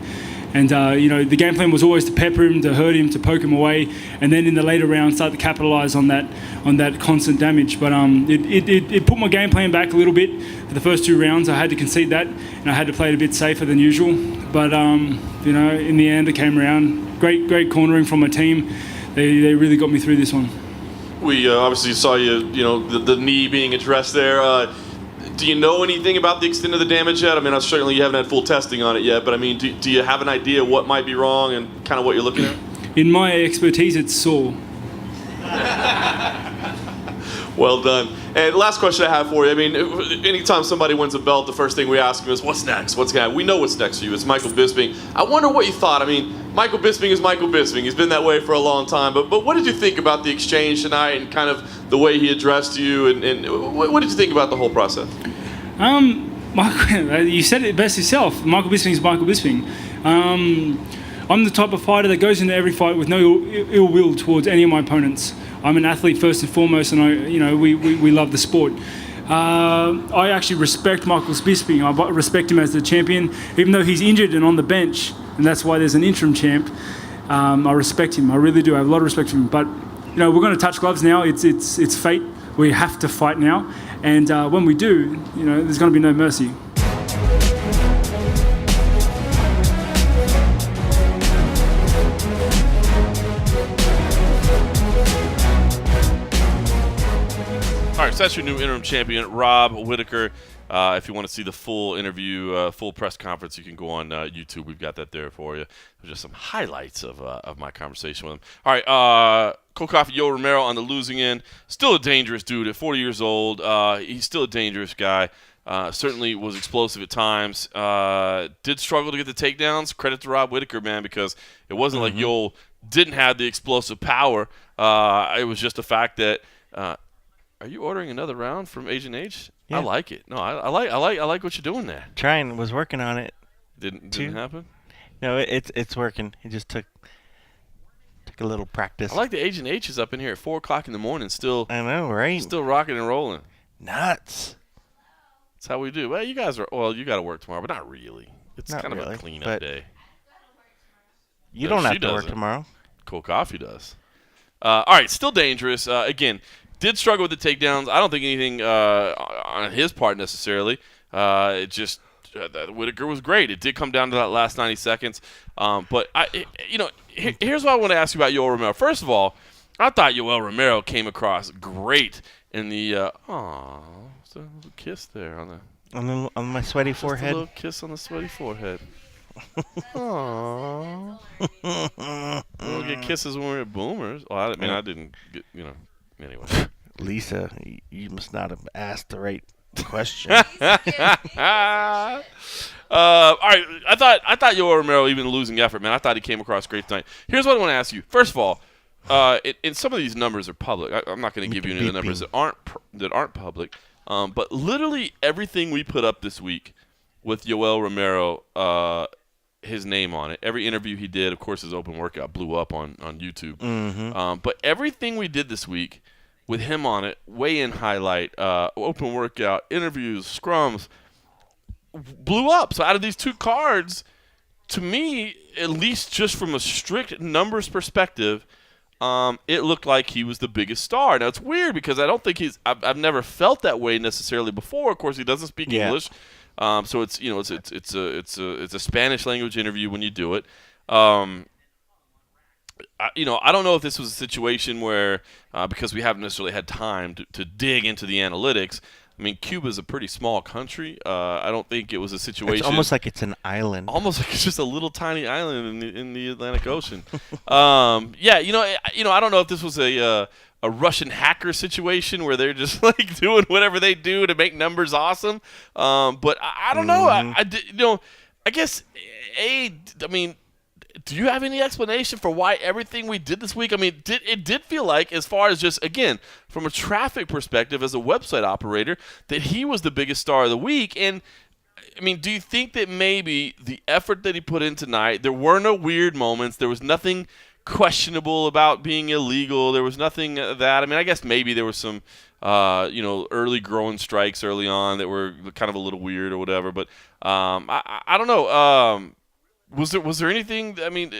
And the game plan was always to pepper him, to hurt him, to poke him away, and then in the later rounds start to capitalize on that constant damage. But it put my game plan back a little bit for the first 2 rounds. I had to concede that, and I had to play it a bit safer than usual. But in the end, it came around. Great cornering from my team. They really got me through this one. We obviously saw you, the knee being addressed there. Do you know anything about the extent of the damage yet? I mean, certainly you haven't had full testing on it yet, but I mean, do you have an idea what might be wrong and kind of what you're looking at? In my expertise, it's sore. Well done. And last question I have for you. I mean, anytime somebody wins a belt, the first thing we ask them is, what's next? What's going to happen? We know what's next for you. It's Michael Bisping. I wonder what you thought. I mean, Michael Bisping is Michael Bisping. He's been that way for a long time. But what did you think about the exchange tonight and kind of the way he addressed you? And what did you think about the whole process? You said it best yourself. Michael Bisping is Michael Bisping. I'm the type of fighter that goes into every fight with no ill will towards any of my opponents. I'm an athlete first and foremost, and we love the sport. I actually respect Michael Bisping. I respect him as the champion, even though he's injured and on the bench, and that's why there's an interim champ. I respect him. I really do. I have a lot of respect for him. But we're going to touch gloves now. It's fate. We have to fight now, and when we do, there's going to be no mercy. All right, so that's your new interim champion, Rob Whittaker. If you want to see the full interview, full press conference, you can go on YouTube. We've got that there for you. Just some highlights of my conversation with him. All right, Cold Coffee, Yoel Romero on the losing end. Still a dangerous dude at 40 years old. He's still a dangerous guy. Certainly was explosive at times. Did struggle to get the takedowns. Credit to Rob Whittaker, man, because it wasn't like Yoel didn't have the explosive power. It was just the fact that are you ordering another round from Agent H? Yeah. I like it. No, I like what you're doing there. Was working on it. Didn't happen? No, it's working. It just took a little practice. I like the Agent H is up in here at 4 o'clock in the morning still. I know, right? Still rocking and rolling. Nuts. That's how we do. Well, you guys are. Well, you got to work tomorrow, but not really. It's not kind really, of a cleanup day. You don't have to work tomorrow. Cold Coffee does. All right, still dangerous. Again, did struggle with the takedowns. I don't think anything on his part necessarily. It just Whitaker was great. It did come down to that last 90 seconds. But here's what I want to ask you about Yoel Romero. First of all, I thought Yoel Romero came across great in the a little kiss there on my sweaty forehead. A little kiss on the sweaty forehead. Aww. We'll get kisses when we're at Boomers. Well, I didn't get, anyway. Lisa, you must not have asked the right question. All right, I thought Yoel Romero, even losing effort, man, I thought he came across great tonight. Here's what I want to ask you. First of all, and some of these numbers are public. I'm not going to give you any of the numbers that aren't public. But literally everything we put up this week with Yoel Romero, his name on it. Every interview he did, of course, his open workout blew up on YouTube. Mm-hmm. But everything we did this week with him on it, weigh-in highlight, open workout, interviews, scrums, blew up. So out of these two cards, to me, at least just from a strict numbers perspective, it looked like he was the biggest star. Now it's weird because I don't think I've never felt that way necessarily before. Of course, he doesn't speak English, so it's a Spanish language interview when you do it. I don't know if this was a situation where because we haven't necessarily had time to dig into the analytics. I mean, Cuba's a pretty small country. I don't think it was a situation. It's almost like it's an island. Almost like it's just a little tiny island in the Atlantic Ocean. I don't know if this was a Russian hacker situation where they're just like doing whatever they do to make numbers awesome. But I don't know. I guess do you have any explanation for why everything we did this week? I mean, it did feel like, as far as just, again, from a traffic perspective as a website operator, that he was the biggest star of the week. And, I mean, do you think that maybe the effort that he put in tonight, there were no weird moments, there was nothing questionable about being illegal, there was nothing that, I mean, I guess maybe there was some, early growing strikes early on that were kind of a little weird or whatever, but I don't know. Was there anything? I mean,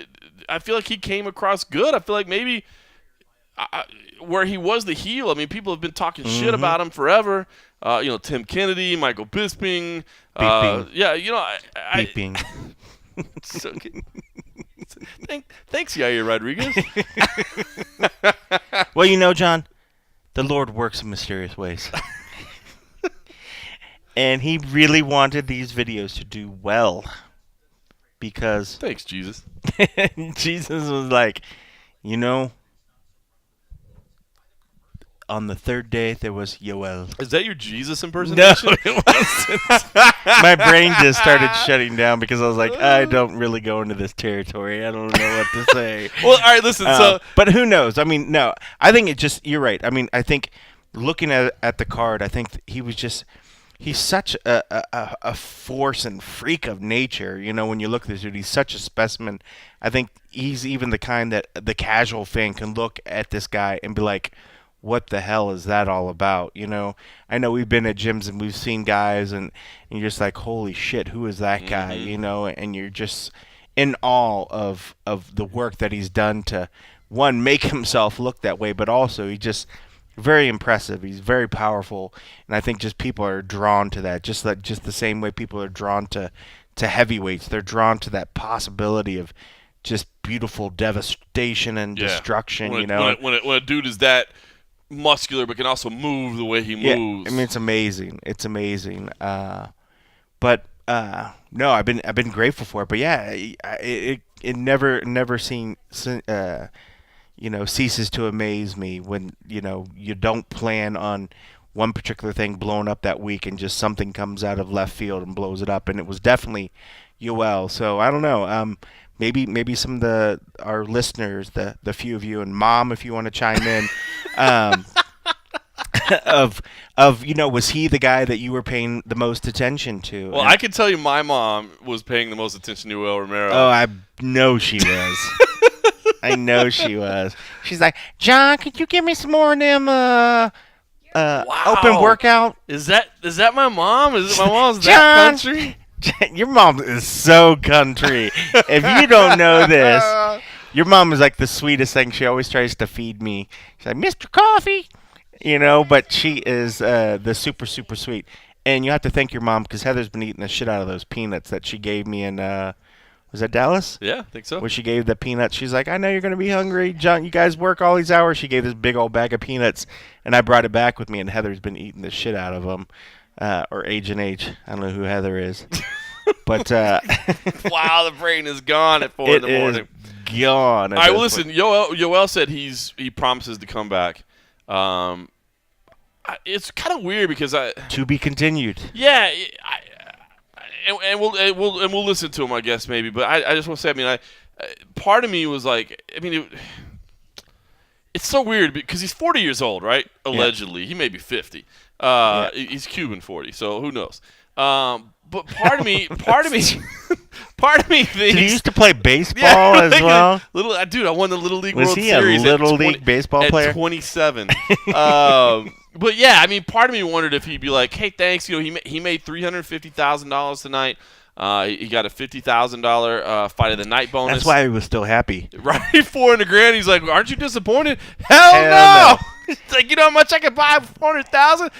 I feel like he came across good. I feel like maybe where he was the heel. I mean, people have been talking shit about him forever. Tim Kennedy, Michael Bisping. Bisping. So, thanks, Yair Rodriguez. Well, John, the Lord works in mysterious ways. And he really wanted these videos to do well. Because thanks, Jesus. Jesus was like, on the third day there was Yoel. Is that your Jesus impersonation? No, it wasn't. My brain just started shutting down because I was like, I don't really go into this territory. I don't know what to say. Well, all right, listen. But who knows? I mean, no, I think you're right. I mean, I think looking at the card, I think he's such a force and freak of nature. When you look at this dude, he's such a specimen. I think he's even the kind that the casual fan can look at this guy and be like, what the hell is that all about? I know we've been at gyms and we've seen guys and you're just like, holy shit, who is that guy? And you're just in awe of the work that he's done to, one, make himself look that way, but also he just very impressive. He's very powerful, and I think just people are drawn to that. Just the same way people are drawn to heavyweights. They're drawn to that possibility of just beautiful devastation and destruction. When a dude is that muscular but can also move the way he moves. I mean, it's amazing. It's amazing. But no, I've been grateful for it. But yeah, it never ceases to amaze me when, you don't plan on one particular thing blowing up that week and just something comes out of left field and blows it up. And it was definitely Yoel. So I don't know. Maybe some of our listeners, the few of you, and Mom, if you want to chime in, was he the guy that you were paying the most attention to? Well, I can tell you my mom was paying the most attention to Yoel Romero. Oh, I know she was. I know she was. She's like, John, could you give me some more of them open workout? Is that my mom? Is it my mom's that country? Your mom is so country. If you don't know this, your mom is like the sweetest thing. She always tries to feed me. She's like, Mr. Coffee, but she is the super, super sweet. And you have to thank your mom because Heather's been eating the shit out of those peanuts that she gave me in, was that Dallas? Yeah, I think so. Where she gave the peanuts. She's like, I know you're going to be hungry. John, you guys work all these hours. She gave this big old bag of peanuts, and I brought it back with me, and Heather's been eating the shit out of them. Or Agent H. I don't know who Heather is. But wow, the brain is gone at 4 in the morning. It is gone. All right, well, listen, Yoel said he promises to come back. It's kind of weird because to be continued. Yeah, and we'll listen to him, I guess, maybe. But I just want to say, I mean, part of me was like, I mean, it's so weird because he's 40 years old, right? Allegedly, he may be 50. He's Cuban 40, so who knows? But part of me thinks. Did he used to play baseball as well? Dude, I won the Little League Was World he Series. Was he a Little League baseball player? At 27. But yeah, I mean, part of me wondered if he'd be like, "Hey, thanks. You know, he made $350,000 tonight. He got a $50,000 fight of the night bonus. That's why he was still happy. Right, $400,000. He's like, "Aren't you disappointed?" Hell no. He's like, you know how much I could buy for $400,000?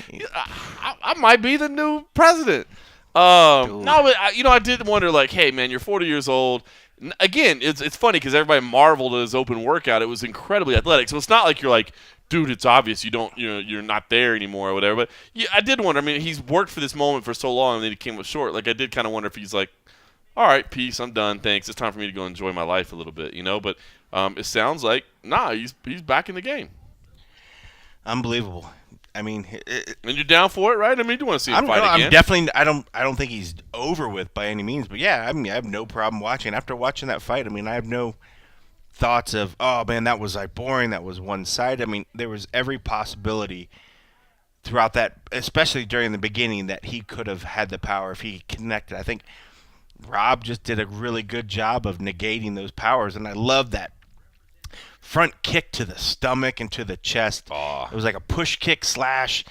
I might be the new president. No, but I did wonder, like, hey, man, you're 40 years old. Again, it's funny because everybody marveled at his open workout. It was incredibly athletic. So it's not like you're like, dude, it's obvious you're not there anymore or whatever. But yeah, I did wonder. I mean, he's worked for this moment for so long, and then he came up short. Like, I did kind of wonder if he's like, all right, peace, I'm done, thanks. It's time for me to go enjoy my life a little bit, But it sounds like, he's back in the game. Unbelievable. I mean, and you're down for it, right? I mean, you want to see him fight again? I'm definitely. I don't think he's over with by any means. But yeah, I mean, I have no problem watching. After watching that fight, I mean, I have no thoughts of, oh man, that was like boring. That was one side. I mean, there was every possibility throughout that, especially during the beginning, that he could have had the power if he connected. I think Rob just did a really good job of negating those powers, and I love that front kick to the stomach and to the chest. It was like a push kick slash.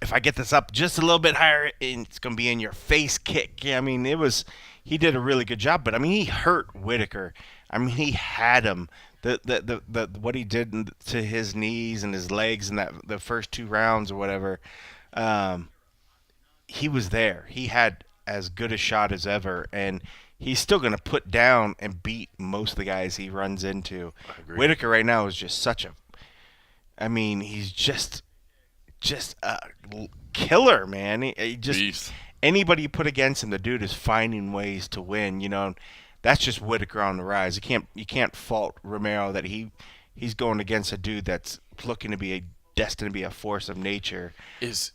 If I get this up just a little bit higher, it's going to be in your face kick. Yeah, I mean, he did a really good job, but I mean, he hurt Whittaker. I mean, he had him. The what he did to his knees and his legs in the first 2 rounds or whatever, he was there. He had as good a shot as ever, and he's still going to put down and beat most of the guys he runs into. Whittaker right now is just he's just a killer, man. He just Beast. Anybody you put against him, the dude is finding ways to win. That's just Whittaker on the rise. You can't fault Romero that he's going against a dude that's looking to be destined to be a force of nature. It's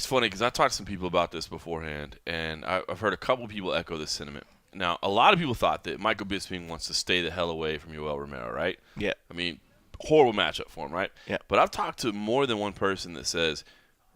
funny because I talked to some people about this beforehand, and I've heard a couple people echo this sentiment. Now, a lot of people thought that Michael Bisping wants to stay the hell away from Yoel Romero, right? Yeah. I mean, horrible matchup for him, right? Yeah. But I've talked to more than one person that says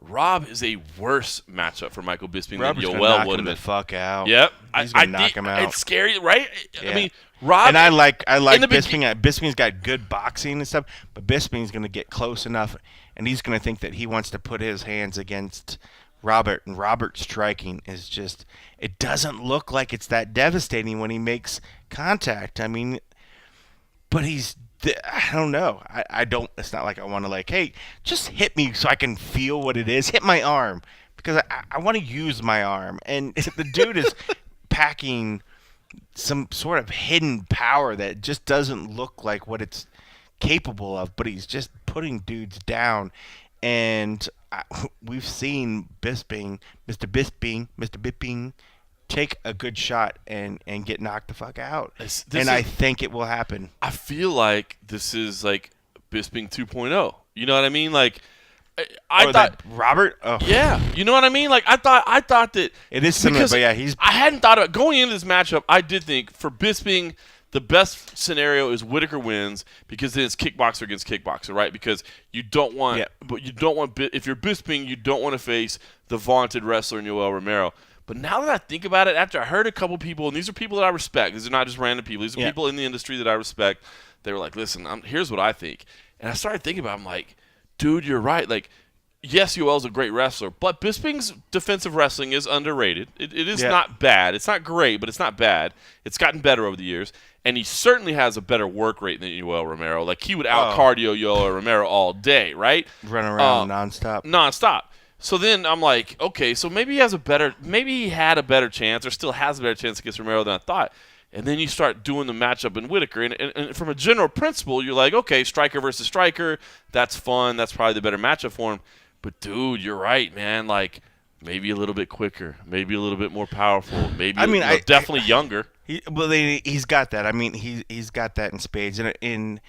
Rob is a worse matchup for Michael Bisping than Yoel would have been. The fuck out. Yep. He's gonna knock him out. It's scary, right? Yeah. I mean, Rob. And I like Bisping. Bisping's got good boxing and stuff, but Bisping's going to get close enough, and he's going to think that he wants to put his hands against Robert, and Robert's striking is just, it doesn't look like it's that devastating when he makes contact. I mean, but I don't know. I don't, it's not like I want to like, hey, just hit me so I can feel what it is. Hit my arm, because I want to use my arm. And the dude is packing some sort of hidden power that just doesn't look like what it's capable of, but he's just putting dudes down. And we've seen Mr. Bisping take a good shot and get knocked the fuck out. I think it will happen. I feel like this is like Bisping 2.0. You know what I mean? Like, I thought Robert. Oh. Yeah, you know what I mean. Like I thought that it is similar, but yeah, I hadn't thought about going into this matchup. I did think for Bisping, the best scenario is Whittaker wins because then it's kickboxer against kickboxer, right? Because you don't want, if you're Bisping, you don't want to face the vaunted wrestler in Yoel Romero. But now that I think about it, after I heard a couple people, and these are people that I respect. These are not just random people. These are people in the industry that I respect. They were like, "Listen, here's what I think," and I started thinking about it. I'm like, dude, you're right. Like, yes, Yoel's a great wrestler, but Bisping's defensive wrestling is underrated. It is not bad. It's not great, but it's not bad. It's gotten better over the years, and he certainly has a better work rate than Yoel Romero. Like, he would out-cardio Yoel Romero all day, right? Run around nonstop. Nonstop. So then I'm like, okay, so maybe he had a better chance, or still has a better chance against Romero than I thought. And then you start doing the matchup in Whitaker, and from a general principle, you're like, okay, striker versus striker, that's fun, that's probably the better matchup for him. But dude, you're right, man. Like maybe a little bit quicker, maybe a little bit more powerful, maybe definitely younger. He's got that. I mean, he's got that in spades. And in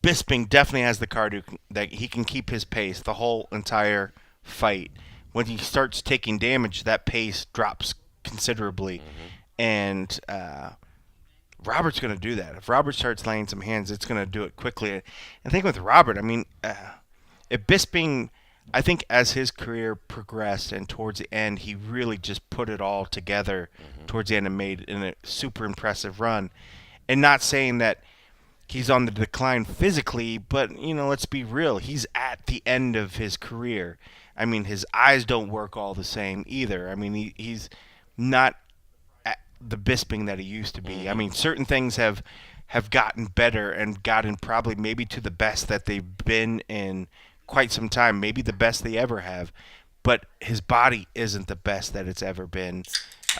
Bisping definitely has the cardio that he can keep his pace the whole entire fight. When he starts taking damage, that pace drops considerably. Mm-hmm. And Robert's going to do that. If Robert starts laying some hands, it's going to do it quickly. And I think with Robert, I mean, if Bisping, I think as his career progressed and towards the end, he really just put it all together towards the end and made in a super impressive run. And not saying that he's on the decline physically, but, let's be real. He's at the end of his career. I mean, his eyes don't work all the same either. I mean, he's not at the Bisping that he used to be. I mean, certain things have gotten better and gotten probably maybe to the best that they've been in quite some time, maybe the best they ever have. But his body isn't the best that it's ever been,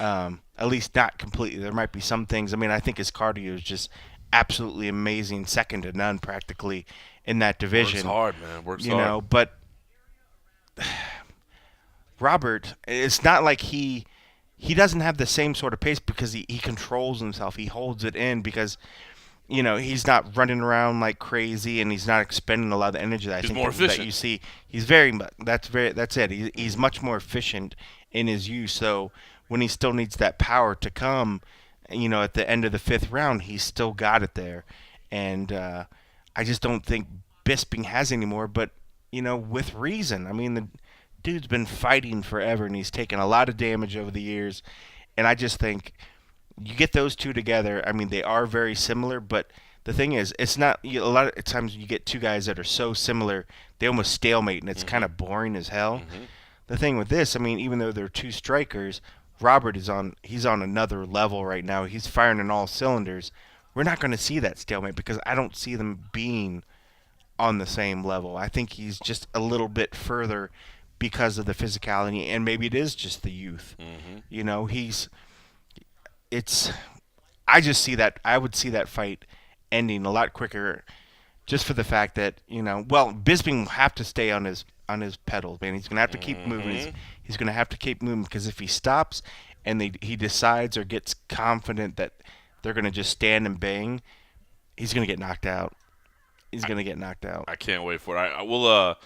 at least not completely. There might be some things. I mean, I think his cardio is just absolutely amazing, second to none practically in that division. Works hard, man. Works hard. But Robert, it's not like he doesn't have the same sort of pace because he controls himself. He holds it in because, he's not running around like crazy and he's not expending a lot of the energy that that you see. He's that's it. He's much more efficient in his use. So when he still needs that power to come, at the end of the fifth round, he's still got it there. And I just don't think Bisping has anymore, but, with reason. I mean, the dude's been fighting forever, and he's taken a lot of damage over the years. And I just think you get those two together, I mean, they are very similar, but the thing is, it's not a lot of times you get two guys that are so similar, they almost stalemate, and it's kind of boring as hell. Mm-hmm. The thing with this, I mean, even though they're two strikers, Robert he's on another level right now. He's firing on all cylinders. We're not going to see that stalemate because I don't see them being on the same level. I think he's just a little bit further because of the physicality, and maybe it is just the youth. Mm-hmm. I just see that. I would see that fight ending a lot quicker, just for the fact that Bisping will have to stay on his pedals, man. He's gonna have to keep moving. He's gonna have to keep moving because if he stops and he decides or gets confident that they're gonna just stand and bang, he's gonna get knocked out. I can't wait for it.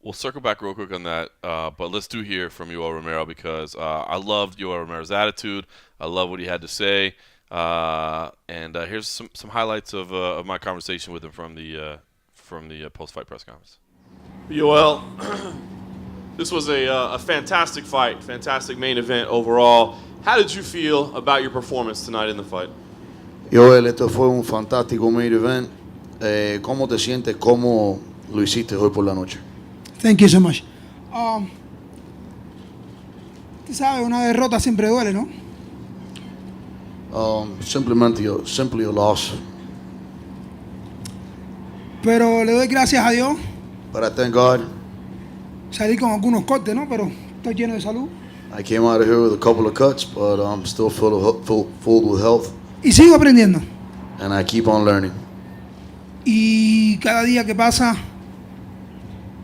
We'll circle back real quick on that, but let's do hear from Yoel Romero because I loved Yoel Romero's attitude. I love what he had to say, and here's some highlights of my conversation with him from the post-fight press conference. Yoel, this was a fantastic fight, fantastic main event overall. How did you feel about your performance tonight in the fight? Yoel, esto fue un fantástico main event. ¿Cómo te sientes? ¿Cómo lo hiciste hoy por la noche? Thank you so much. Tú sabes, una derrota siempre duele, ¿no? Simply a loss. Pero le doy gracias a Dios. But I thank God. Salí con algunos cortes, ¿no? Pero estoy lleno de salud. I came out of here with a couple of cuts, but I'm still full with health. Y sigo aprendiendo. And I keep on learning. Y cada día que pasa,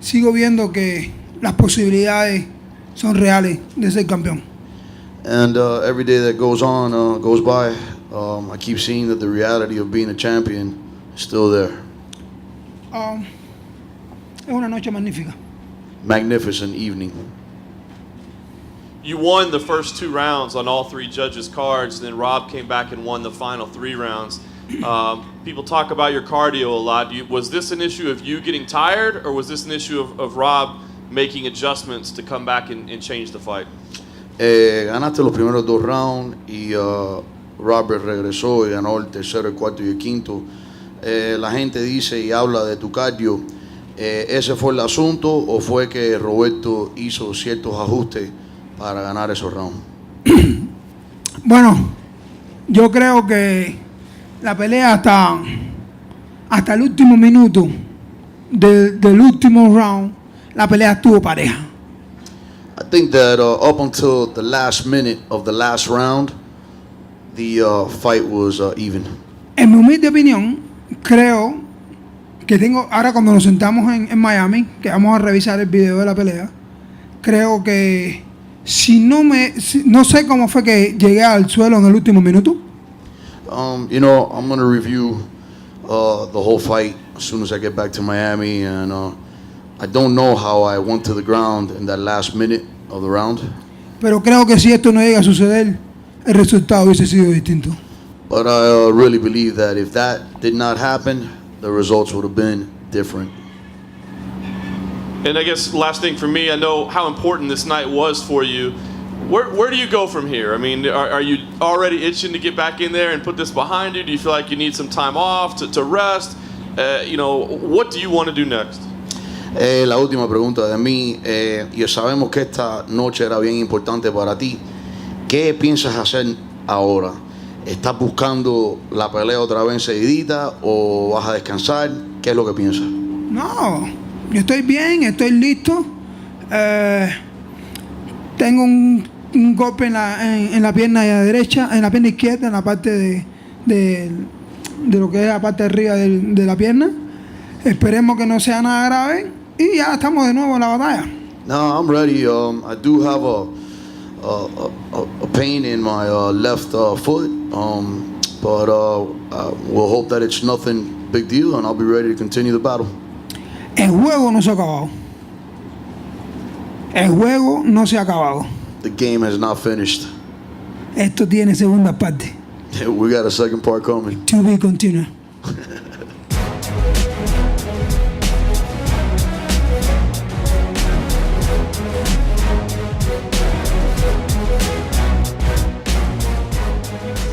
sigo viendo que las posibilidades son reales de ser campeón. And every day that goes by, I keep seeing that the reality of being a champion is still there. Es una noche magnífica. Magnificent evening. You won the first 2 rounds on all 3 judges' cards, then Rob came back and won the final 3 rounds. People talk about your cardio a lot. Was this an issue of you getting tired, or was this an issue of Rob making adjustments to come back and change the fight? Ganaste los primeros 2 rounds y Robert regresó y ganó el tercero, el cuarto y el quinto. La gente dice y habla de tu cardio. ¿Ese fue el asunto o fue que Roberto hizo ciertos ajustes para ganar esos rounds? Bueno, yo creo que la pelea hasta el último minuto del último round, la pelea estuvo pareja. think that up until the last minute of the last round, the fight was even. En mi humilde opinión, creo que ahora cuando nos sentamos en Miami, que vamos a revisar el video de la pelea, creo que no sé cómo fue que llegué al suelo en el último minuto. I'm going to review the whole fight as soon as I get back to Miami, and I don't know how I went to the ground in that last minute of the round. Pero creo que si esto no llega a suceder, el resultado hubiese sido distinto. But I really believe that if that did not happen, the results would have been different. And I guess last thing for me, I know how important this night was for you. Where do you go from here? I mean, are you already itching to get back in there and put this behind you? Do you feel like you need some time off to rest? What do you want to do next? La última pregunta de mí, y sabemos que esta noche era bien importante para ti. ¿Qué piensas hacer ahora? ¿Estás buscando la pelea otra vez seguidita o vas a descansar? ¿Qué es lo que piensas? No, yo estoy bien, estoy listo. Tengo un golpe en la pierna derecha, en la pierna izquierda, en la parte de lo que es la parte de arriba de la pierna. Esperemos que no sea nada grave y ya estamos de nuevo en la batalla. No, I'm ready. I do have a pain in my left foot, but we'll hope that it's nothing big deal, and I'll be ready to continue the battle. El juego no se ha acabado. El juego no se ha acabado. The game has not finished. Esto tiene segunda parte. We got a second part coming. To be continued.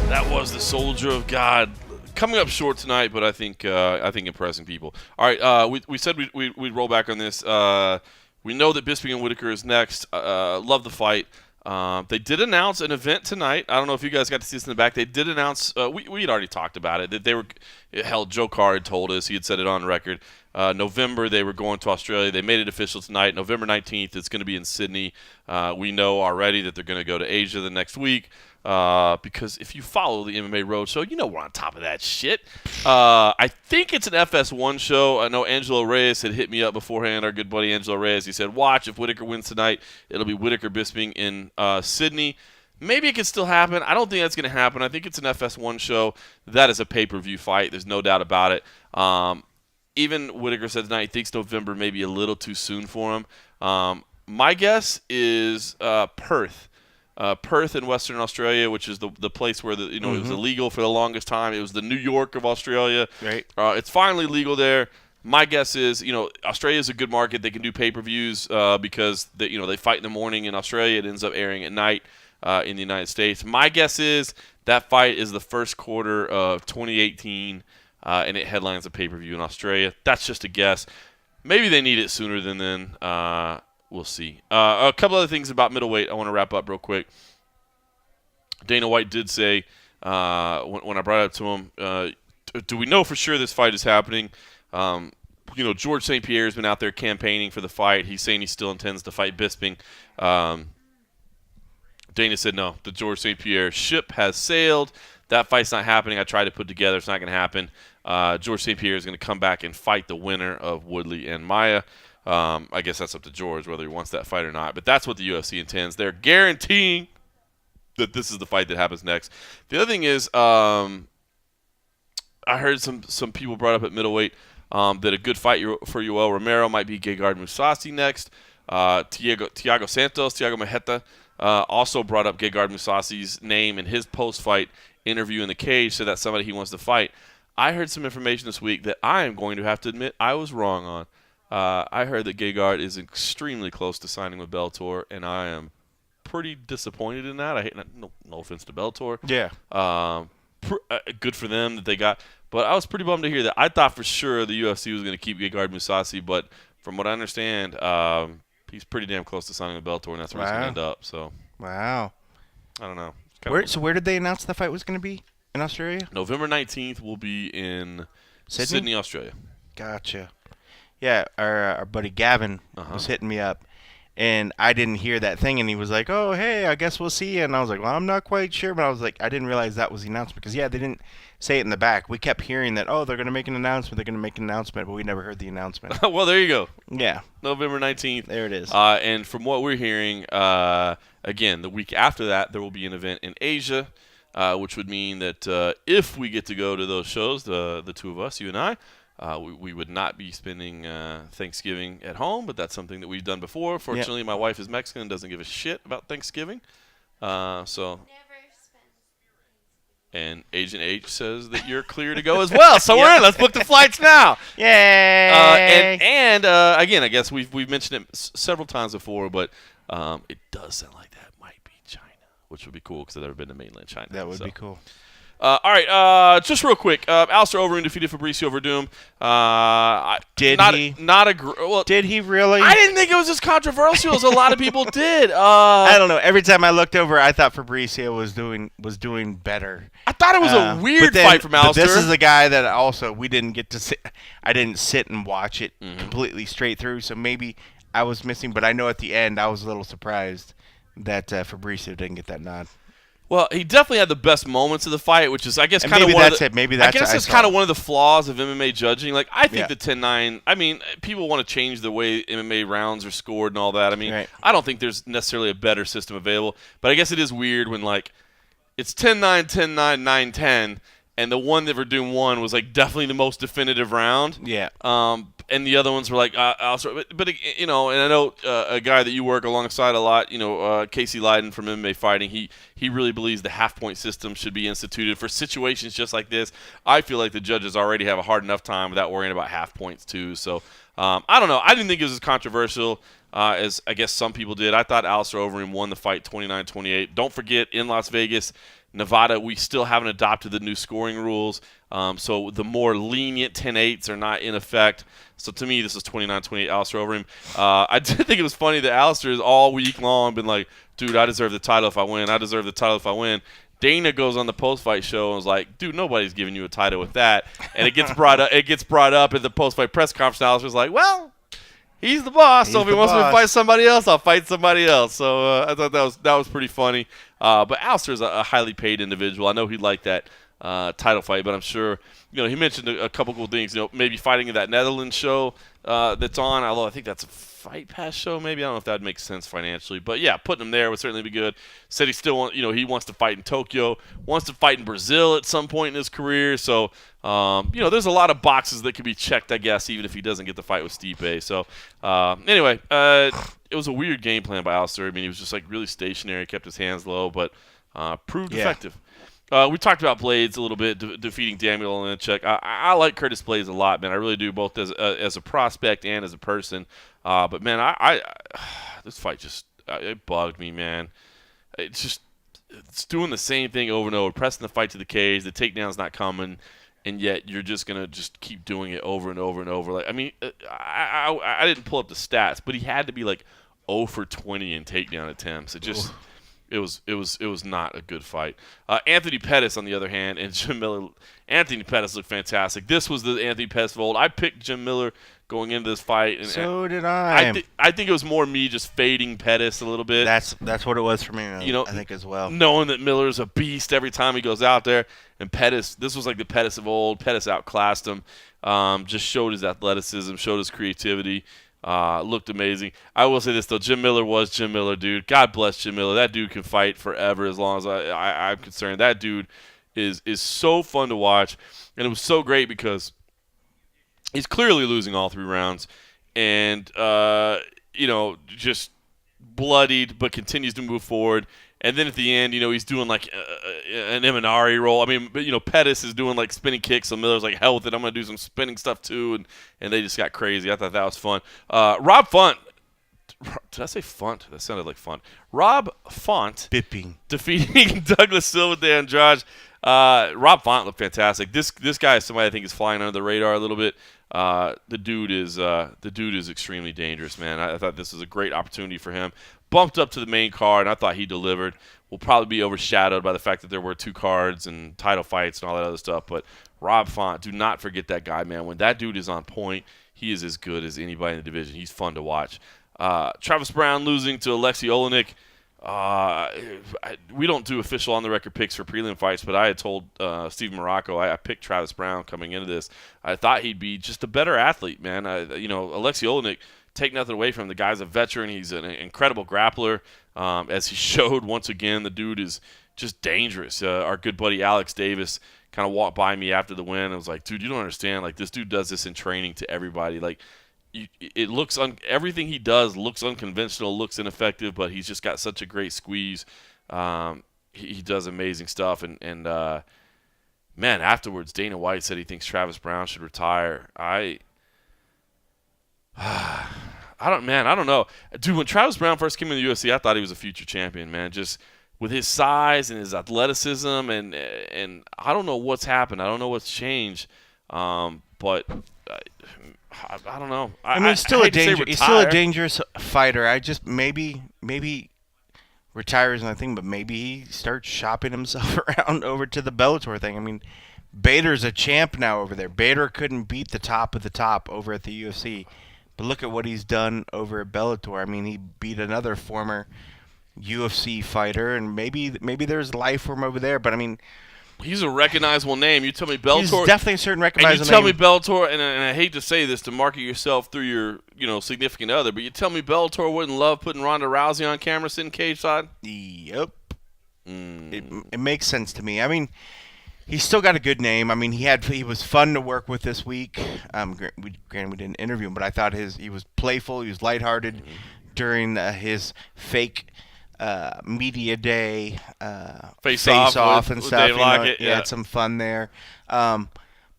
That was the Soldier of God. Coming up short tonight, but I think impressing people. All right, we said we'd roll back on this. We know that Bisping and Whitaker is next. Love the fight. They did announce an event tonight. I don't know if you guys got to see this in the back. They did announce, we had already talked about it, that they were held. Joe Carr had told us, he had said it on record. November, they were going to Australia. They made it official tonight. November 19th, it's going to be in Sydney. We know already that they're going to go to Asia the next week. Because if you follow the MMA Roadshow, you know we're on top of that shit. I think it's an FS1 show. I know Angelo Reyes had hit me up beforehand, our good buddy Angelo Reyes. He said, watch, if Whittaker wins tonight, it'll be Whittaker Bisping in Sydney. Maybe it could still happen. I don't think that's going to happen. I think it's an FS1 show. That is a pay-per-view fight. There's no doubt about it. Even Whittaker said tonight he thinks November may be a little too soon for him. My guess is Perth. Perth in Western Australia, which is the place where it was illegal for the longest time. It was the New York of Australia. Right. It's finally legal there. My guess is, Australia is a good market. They can do pay-per-views because they fight in the morning in Australia. It ends up airing at night in the United States. My guess is that fight is the first quarter of 2018, and it headlines a pay-per-view in Australia. That's just a guess. Maybe they need it sooner than then. We'll see. A couple other things about middleweight I want to wrap up real quick. Dana White did say, when I brought it up to him, do we know for sure this fight is happening? George St. Pierre has been out there campaigning for the fight. He's saying he still intends to fight Bisping. Dana said no. The George St. Pierre ship has sailed. That fight's not happening. I tried to put together. It's not going to happen. George St. Pierre is going to come back and fight the winner of Woodley and Maia. I guess that's up to George whether he wants that fight or not. But that's what the UFC intends. They're guaranteeing that this is the fight that happens next. The other thing is, I heard some people brought up at middleweight that a good fight for Yoel Romero might be Gegard Mousasi next. Thiago Santos, Thiago Maheta also brought up Gegard Mousasi's name in his post-fight interview in the cage, said that's somebody he wants to fight. I heard some information this week that I am going to have to admit I was wrong on. I heard that Gegard is extremely close to signing with Bellator, and I am pretty disappointed in that. I hate no offense to Bellator. Yeah. Good for them that they got. But I was pretty bummed to hear that. I thought for sure the UFC was going to keep Gegard Mousasi, but from what I understand, he's pretty damn close to signing with Bellator, and that's where he's going to end up. So. Wow. I don't know. Where did they announce the fight was going to be in Australia? November 19th will be in Sydney, Australia. Gotcha. Yeah, our buddy Gavin was hitting me up, And I didn't hear that thing, and he was like, "Oh, hey, I guess we'll see you." And I was like, "Well, I'm not quite sure," but I was like, I didn't realize that was the announcement because they didn't say it in the back. We kept hearing that, "Oh, they're going to make an announcement. They're going to make an announcement," but we never heard the announcement. Well, there you go. Yeah, November 19th. There it is. And from what we're hearing, again, the week after that, there will be an event in Asia, which would mean that if we get to go to those shows, the two of us, you and I. We would not be spending Thanksgiving at home, but that's something that we've done before. Fortunately, my wife is Mexican and doesn't give a shit about Thanksgiving. And Agent H says that you're clear to go as well. So we're in. Let's book the flights now. Yay! And again, I guess we've mentioned it several times before, but it does sound like that might be China, which would be cool because I've never been to mainland China. That would be cool. All right, just real quick. Alistair Overeem defeated Fabricio Verdum. Did he really? I didn't think it was as controversial as a lot of people did. I don't know. Every time I looked over, I thought Fabricio was doing better. I thought it was a weird fight from Alistair. This is the guy that also we didn't get to sit. I didn't sit and watch it completely straight through, so maybe I was missing. But I know at the end, I was a little surprised that Fabricio didn't get that nod. Well, he definitely had the best moments of the fight, which is, I guess, kind of maybe one that's of the, it. Maybe that's I guess it's kind of one of the flaws of MMA judging. Like, I think the 10-9. I mean, people want to change the way MMA rounds are scored and all that. I mean, I don't think there's necessarily a better system available, but I guess it is weird when like it's 10-9, 10-9, 9-10, and the one that Verdum won was like definitely the most definitive round. Yeah. And the other ones were like, but you know, and I know a guy that you work alongside a lot, you know, Casey Leiden from MMA Fighting, he really believes the half-point system should be instituted for situations just like this. I feel like the judges already have a hard enough time without worrying about half points too. So I don't know. I didn't think it was as controversial as I guess some people did. I thought Alistair Overeem won the fight 29-28. Don't forget, in Las Vegas, Nevada, we still haven't adopted the new scoring rules. So the more lenient 10-8s are not in effect. So to me, this is 29-28 Alistair Overeem. I did think it was funny that Alistair has all week long been like, dude, I deserve the title if I win. I deserve the title if I win. Dana goes on the post-fight show and was like, dude, nobody's giving you a title with that. And it gets brought up at the post-fight press conference. Alistair's like, well, he's the boss, so if he wants me to fight somebody else, I'll fight somebody else. So I thought that was pretty funny. But Alistair's a highly paid individual. I know he'd like that title fight, but I'm sure, you know, he mentioned a couple cool things. You know, maybe fighting in that Netherlands show that's on, although I think that's a Fight Pass show maybe. I don't know if that would make sense financially. But, yeah, putting him there would certainly be good. Said he still he wants to fight in Tokyo, wants to fight in Brazil at some point in his career. So, you know, there's a lot of boxes that could be checked, I guess, even if he doesn't get the fight with Stipe. So, anyway, it was a weird game plan by Alistair. I mean, he was just, like, really stationary, kept his hands low, but proved effective. We talked about Blades a little bit, defeating Daniel Lynchuk. I like Curtis Blades a lot, man. I really do, both as a prospect and as a person. But, man, this fight just it bugged me, man. It's doing the same thing over and over, pressing the fight to the cage. The takedown's not coming, and yet you're just going to just keep doing it over and over and over. Like, I mean, I didn't pull up the stats, but he had to be like 0 for 20 in takedown attempts. It was not a good fight. Anthony Pettis, on the other hand, and Jim Miller. Anthony Pettis looked fantastic. This was the Anthony Pettis of old. I picked Jim Miller going into this fight. And so did I. I think it was more me just fading Pettis a little bit. That's what it was for me. You know, I think as well. Knowing that Miller's a beast every time he goes out there, and Pettis, this was like the Pettis of old. Pettis outclassed him. Just showed his athleticism, showed his creativity. Looked amazing. I will say this, though. Jim Miller was Jim Miller, dude. God bless Jim Miller. That dude can fight forever as long as I'm concerned. That dude is so fun to watch. And it was so great because he's clearly losing all 3 rounds. And, you know, just bloodied but continues to move forward. And then at the end, you know, he's doing like an Eminari roll. I mean, you know, Pettis is doing like spinning kicks, so Miller's like, hell with it, I'm going to do some spinning stuff too. And they just got crazy. I thought that was fun. Rob Font. Did I say Font? That sounded like fun. Rob Font. Bisping. Defeating Douglas Silva de Andrade. Rob Font looked fantastic. This guy is somebody I think is flying under the radar a little bit. The dude is extremely dangerous, man. I thought this was a great opportunity for him. Bumped up to the main card, and I thought he delivered. Will probably be overshadowed by the fact that there were 2 cards and title fights and all that other stuff. But Rob Font, do not forget that guy, man. When that dude is on point, he is as good as anybody in the division. He's fun to watch. Travis Brown losing to Alexei Olenek. We don't do official on-the-record picks for prelim fights, but I had told Steve Morocco I picked Travis Brown coming into this. I thought he'd be just a better athlete, man. Alexei Olenek, take nothing away from him. The guy's a veteran. He's an incredible grappler. As he showed once again, the dude is just dangerous. Our good buddy Alex Davis kind of walked by me after the win. I was like, dude, you don't understand. Like, this dude does this in training to everybody. Like, it looks everything he does looks unconventional, looks ineffective, but he's just got such a great squeeze. He does amazing stuff, and man, afterwards, Dana White said he thinks Travis Brown should retire. I don't know, dude. When Travis Brown first came in the UFC, I thought he was a future champion, man. Just with his size and his athleticism, and I don't know what's happened. I don't know what's changed, but. I don't know. He's still a dangerous fighter. I just maybe retires and I think, but maybe he starts shopping himself around over to the Bellator thing. I mean, Bader's a champ now over there. Bader couldn't beat the top of the top over at the UFC, but look at what he's done over at Bellator. I mean, he beat another former UFC fighter, and maybe there's life for him over there. But I mean. He's a recognizable name. You tell me Bellator. He's definitely a certain recognizable name. And you tell me Bellator, and I hate to say this to market yourself through your significant other, but you tell me Bellator wouldn't love putting Ronda Rousey on camera sitting cage side? Yep. It makes sense to me. I mean, he's still got a good name. I mean, he was fun to work with this week. Granted, we didn't interview him, but I thought he was playful. He was lighthearted during his fake media day face off and stuff. He had some fun there. But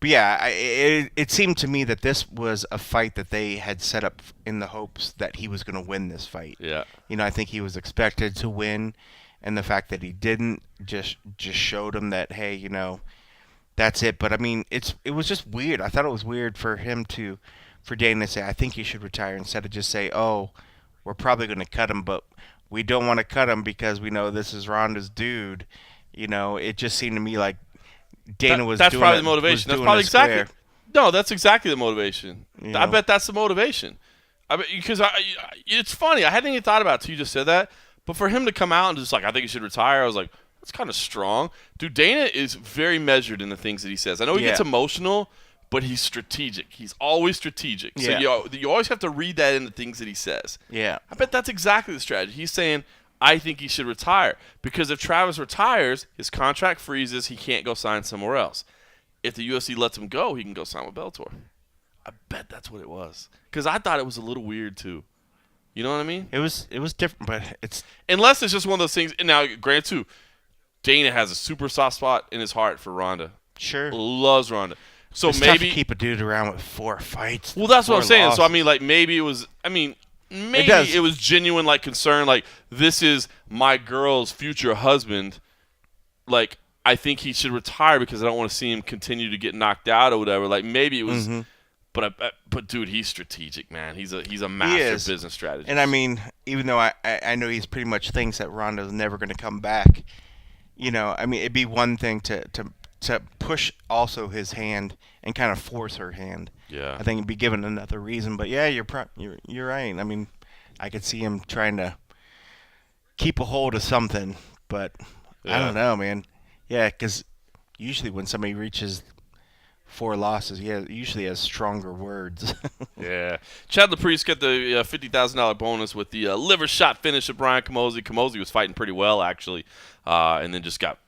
yeah, it seemed to me that this was a fight that they had set up in the hopes that he was going to win this fight. Yeah. I think he was expected to win, and the fact that he didn't just showed him that, hey, that's it. But I mean, it was just weird. I thought it was weird for Dana to say, I think he should retire, instead of just say, oh, we're probably going to cut him, but we don't want to cut him because we know this is Ronda's dude. It just seemed to me like Dana was. That's probably the motivation. That's probably exactly. No, that's exactly the motivation. I bet that's the motivation. I mean, because it's funny. I hadn't even thought about it till you just said that. But for him to come out and just like, I think he should retire, I was like, that's kind of strong. Dude, Dana is very measured in the things that he says. I know he gets emotional, but he's strategic. He's always strategic. So you always have to read that in the things that he says. Yeah. I bet that's exactly the strategy. He's saying, I think he should retire. Because if Travis retires, his contract freezes. He can't go sign somewhere else. If the UFC lets him go, he can go sign with Bellator. I bet that's what it was. Because I thought it was a little weird, too. You know what I mean? It was different, but it's... Unless it's just one of those things... And now, granted, too, Dana has a super soft spot in his heart for Ronda. Sure. Loves Ronda. So it's maybe tough to keep a dude around with 4 fights. Well, that's what I'm saying. Losses. So I mean, like maybe it was. I mean, maybe it was genuine, like concern. Like this is my girl's future husband. Like I think he should retire because I don't want to see him continue to get knocked out or whatever. Like maybe it was. But dude, he's strategic, man. He's a master business strategist. And I mean, even though I know he's pretty much thinks that Ronda's never going to come back. I mean, it'd be one thing to push also his hand and kind of force her hand. Yeah. I think he'd be given another reason. But yeah, you're right. I mean, I could see him trying to keep a hold of something, but I don't know, man. Yeah, because usually when somebody reaches 4 losses, usually has stronger words. Yeah. Chad LaPriest got the $50,000 bonus with the liver shot finish of Brian Camozzi. Camozzi was fighting pretty well, actually, and then just got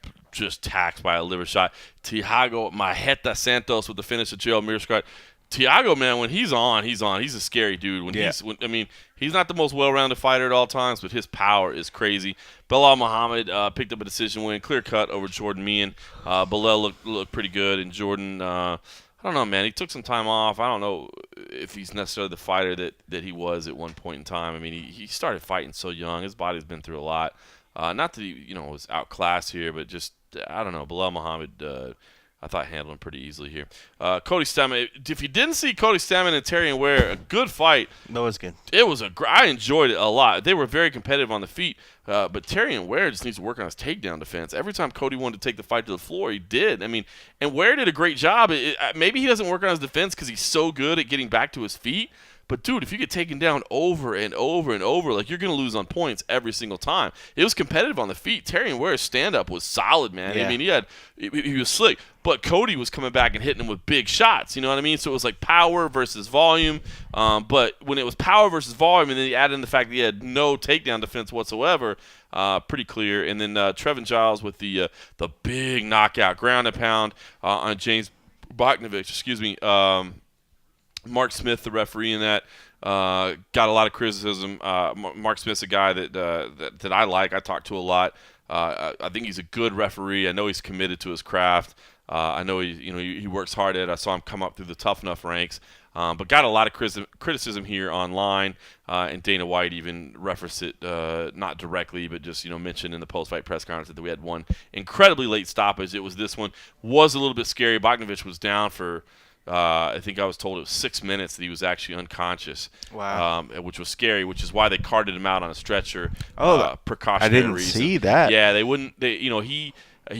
taxed by a liver shot. Thiago Majeta Santos with the finish of Joel Romero. Thiago, man, when he's on. He's a scary dude. He's not the most well-rounded fighter at all times, but his power is crazy. Belal Muhammad picked up a decision win, clear cut over Jordan Meehan. Belal looked pretty good, and Jordan, I don't know, man. He took some time off. I don't know if he's necessarily the fighter that he was at one point in time. I mean, he started fighting so young. His body's been through a lot. Not that he, was outclassed here, but just, I don't know. Belal Muhammad, I thought handled him pretty easily here. Cody Stammen. If you didn't see Cody Stammen and Terrion Ware, a good fight. That was good. It was I enjoyed it a lot. They were very competitive on the feet, but Terrion Ware just needs to work on his takedown defense. Every time Cody wanted to take the fight to the floor, he did. I mean, and Ware did a great job. Maybe he doesn't work on his defense because he's so good at getting back to his feet, But, dude, if you get taken down over and over and over, like, you're going to lose on points every single time. It was competitive on the feet. Terrion Ware's stand-up was solid, man. Yeah. I mean, he was slick. But Cody was coming back and hitting him with big shots. You know what I mean? So it was like power versus volume. But when it was power versus volume, and then you add in the fact that he had no takedown defense whatsoever, pretty clear. And then Trevin Giles with the big knockout, ground and pound on James Bogdanovich. Excuse me. Mark Smith, the referee in that, got a lot of criticism. Mark Smith's a guy that I like. I talk to a lot. I think he's a good referee. I know he's committed to his craft. I know he works hard at it. I saw him come up through the Tough Enough ranks, but got a lot of criticism here online. And Dana White even referenced it, not directly, but just mentioned in the post-fight press conference that we had one incredibly late stoppage. It was this one. Was a little bit scary. Bogdanovich was down for. I think I was told it was 6 minutes that he was actually unconscious. Wow. Which was scary, which is why they carted him out on a stretcher. I Precautionary didn't reason. see that. Yeah, they wouldn't. He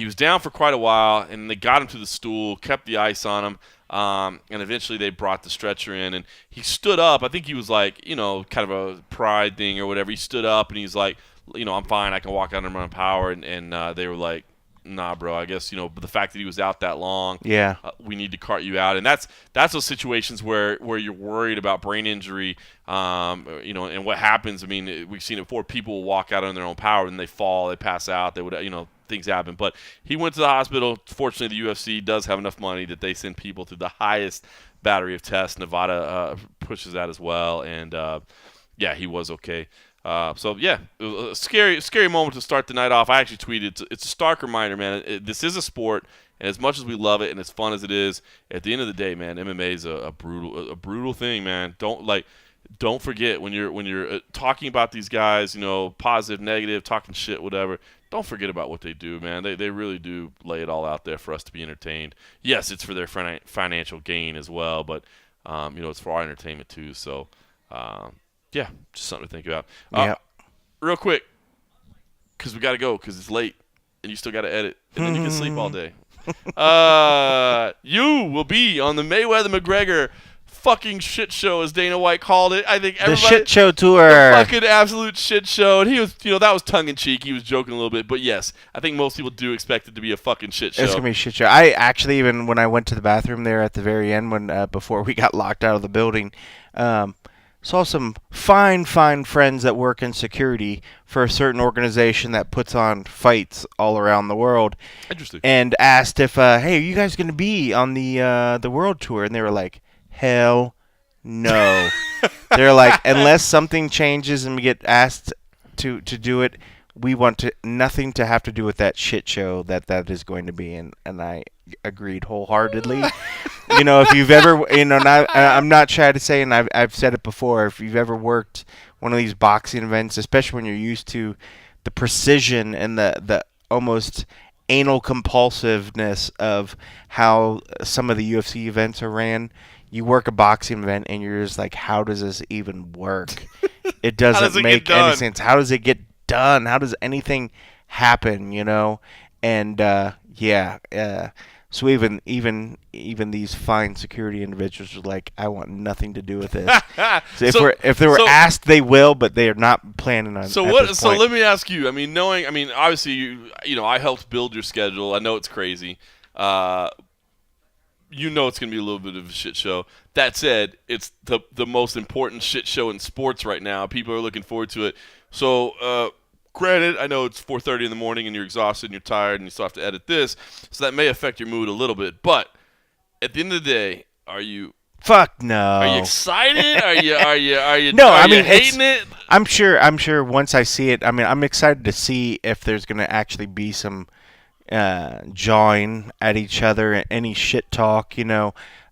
was down for quite a while, and they got him to the stool, kept the ice on him, and eventually they brought the stretcher in, and he stood up. I think he was like, kind of a pride thing or whatever. He stood up, and he's like, I'm fine. I can walk out and run power, and they were like, nah, bro, I guess, but the fact that he was out that long, we need to cart you out. And that's those situations where you're worried about brain injury, and what happens. I mean, we've seen it before. People will walk out on their own power, and they fall, they pass out, they would, things happen. But he went to the hospital. Fortunately, the UFC does have enough money that they send people through the highest battery of tests. Nevada pushes that as well. And, he was okay. It was a scary moment to start the night off. I actually tweeted, it's a stark reminder, man. This is a sport, and as much as we love it and as fun as it is, at the end of the day, man, MMA is a brutal thing, man. Don't forget when you're talking about these guys, positive, negative, talking shit, whatever. Don't forget about what they do, man. They really do lay it all out there for us to be entertained. Yes, it's for their financial gain as well, but it's for our entertainment too. So. Just something to think about. Real quick, because we got to go because it's late and you still got to edit, and then you can sleep all day. You will be on the Mayweather-McGregor fucking shit show, as Dana White called it. I think everybody, the shit show tour. The fucking absolute shit show. And he was, that was tongue-in-cheek. He was joking a little bit. But, yes, I think most people do expect it to be a fucking shit show. It's going to be a shit show. I actually, even when I went to the bathroom there at the very end, before we got locked out of the building, saw some fine friends that work in security for a certain organization that puts on fights all around the world. Interesting. And asked if, hey, are you guys going to be on the world tour? And they were like, hell no. They're like, unless something changes and we get asked to do it, we want nothing to have to do with that shit show that is going to be. And I agreed wholeheartedly. If you've ever, I'm not shy to say, and I've said it before, if you've ever worked one of these boxing events, especially when you're used to the precision and the almost anal compulsiveness of how some of the UFC events are ran, you work a boxing event and you're just like, how does this even work? It doesn't make any sense. How does it get done? How does anything happen? And so even these fine security individuals are like, I want nothing to do with this. So if they were asked, they will, but they are not planning on. So let me ask you. I mean, obviously I helped build your schedule. I know it's crazy. It's going to be a little bit of a shit show. That said, it's the most important shit show in sports right now. People are looking forward to it. So, granted, I know it's 4:30 in the morning and you're exhausted and you're tired and you still have to edit this, so that may affect your mood a little bit. But at the end of the day, are you? Fuck no. Are you excited? Are you? No, are you hating it? I'm sure. Once I see it, I'm excited to see if there's going to actually be some jawing at each other, any shit talk.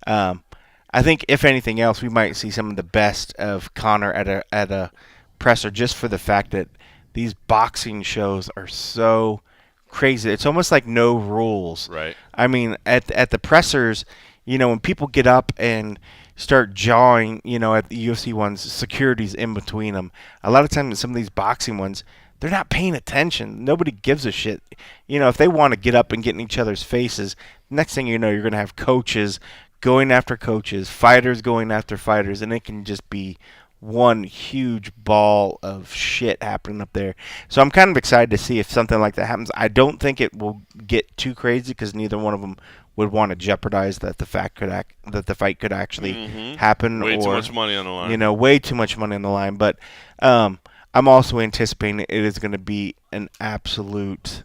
I think if anything else, we might see some of the best of Conor at a presser, just for the fact that these boxing shows are so crazy. It's almost like no rules. Right. I mean, at the pressers, when people get up and start jawing, at the UFC ones, security's in between them. A lot of times, some of these boxing ones, they're not paying attention. Nobody gives a shit. If they want to get up and get in each other's faces, next thing you know, you're going to have coaches going after coaches, fighters going after fighters, and it can just be one huge ball of shit happening up there. So I'm kind of excited to see if something like that happens. I don't think it will get too crazy because neither one of them would want to jeopardize that the fight could actually happen. Way too much money on the line. Way too much money on the line. But I'm also anticipating it is going to be an absolute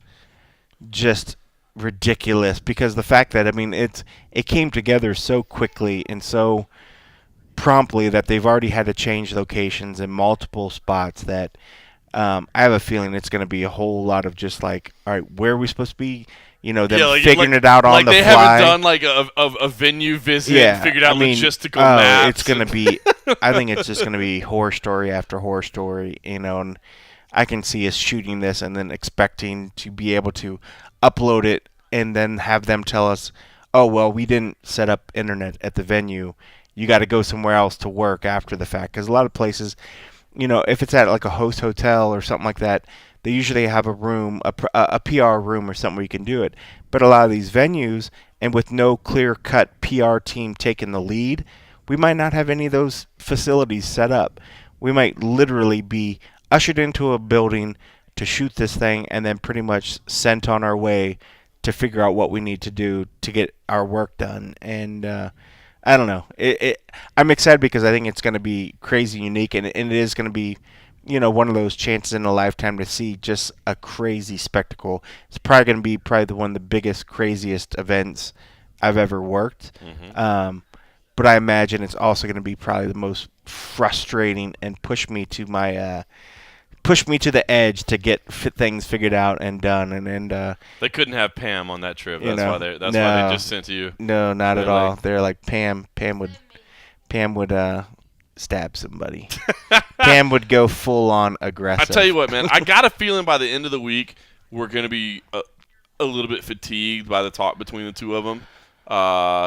just ridiculous, because the fact that it came together so quickly and so promptly that they've already had to change locations in multiple spots that I have a feeling it's going to be a whole lot of just like, all right, where are we supposed to be? Figuring it out on the fly. Like they haven't done like a venue visit and figured out logistical maps. It's going to be, I think it's just going to be horror story after horror story, and I can see us shooting this and then expecting to be able to upload it and then have them tell us, oh, well, we didn't set up internet at the venue. You got to go somewhere else to work after the fact. Because a lot of places, if it's at like a host hotel or something like that, they usually have a room, a PR room or something where you can do it. But a lot of these venues, and with no clear-cut PR team taking the lead, we might not have any of those facilities set up. We might literally be ushered into a building to shoot this thing and then pretty much sent on our way to figure out what we need to do to get our work done. And I don't know. I'm excited because I think it's going to be crazy unique, and it is going to be, one of those chances in a lifetime to see just a crazy spectacle. It's probably going to be one of the biggest, craziest events I've ever worked. But I imagine it's also going to be probably the most frustrating and push me to the edge to get things figured out and done. And they couldn't have Pam on that trip. That's why they just sent to you. No, not at all. They're like Pam would stab somebody. Pam would go full on aggressive. I tell you what, man. I got a feeling by the end of the week we're going to be a little bit fatigued by the talk between the two of them.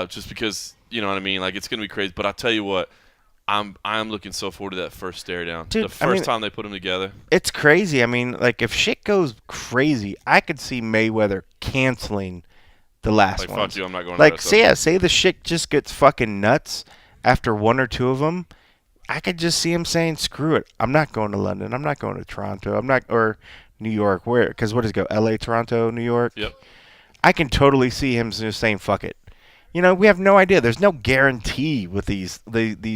Just because, you know what I mean? Like, it's going to be crazy. But I tell you what, I'm looking so forward to that first stare down. Dude, the first time they put them together. It's crazy. I mean, like, if shit goes crazy, I could see Mayweather canceling the last one. Fuck you, I'm not going to that. Say the shit just gets fucking nuts after one or two of them. I could just see him saying, screw it. I'm not going to London. I'm not going to Toronto. Or New York. Where? Because what does it go? LA, Toronto, New York? Yep. I can totally see him just saying, fuck it. We have no idea. There's no guarantee with these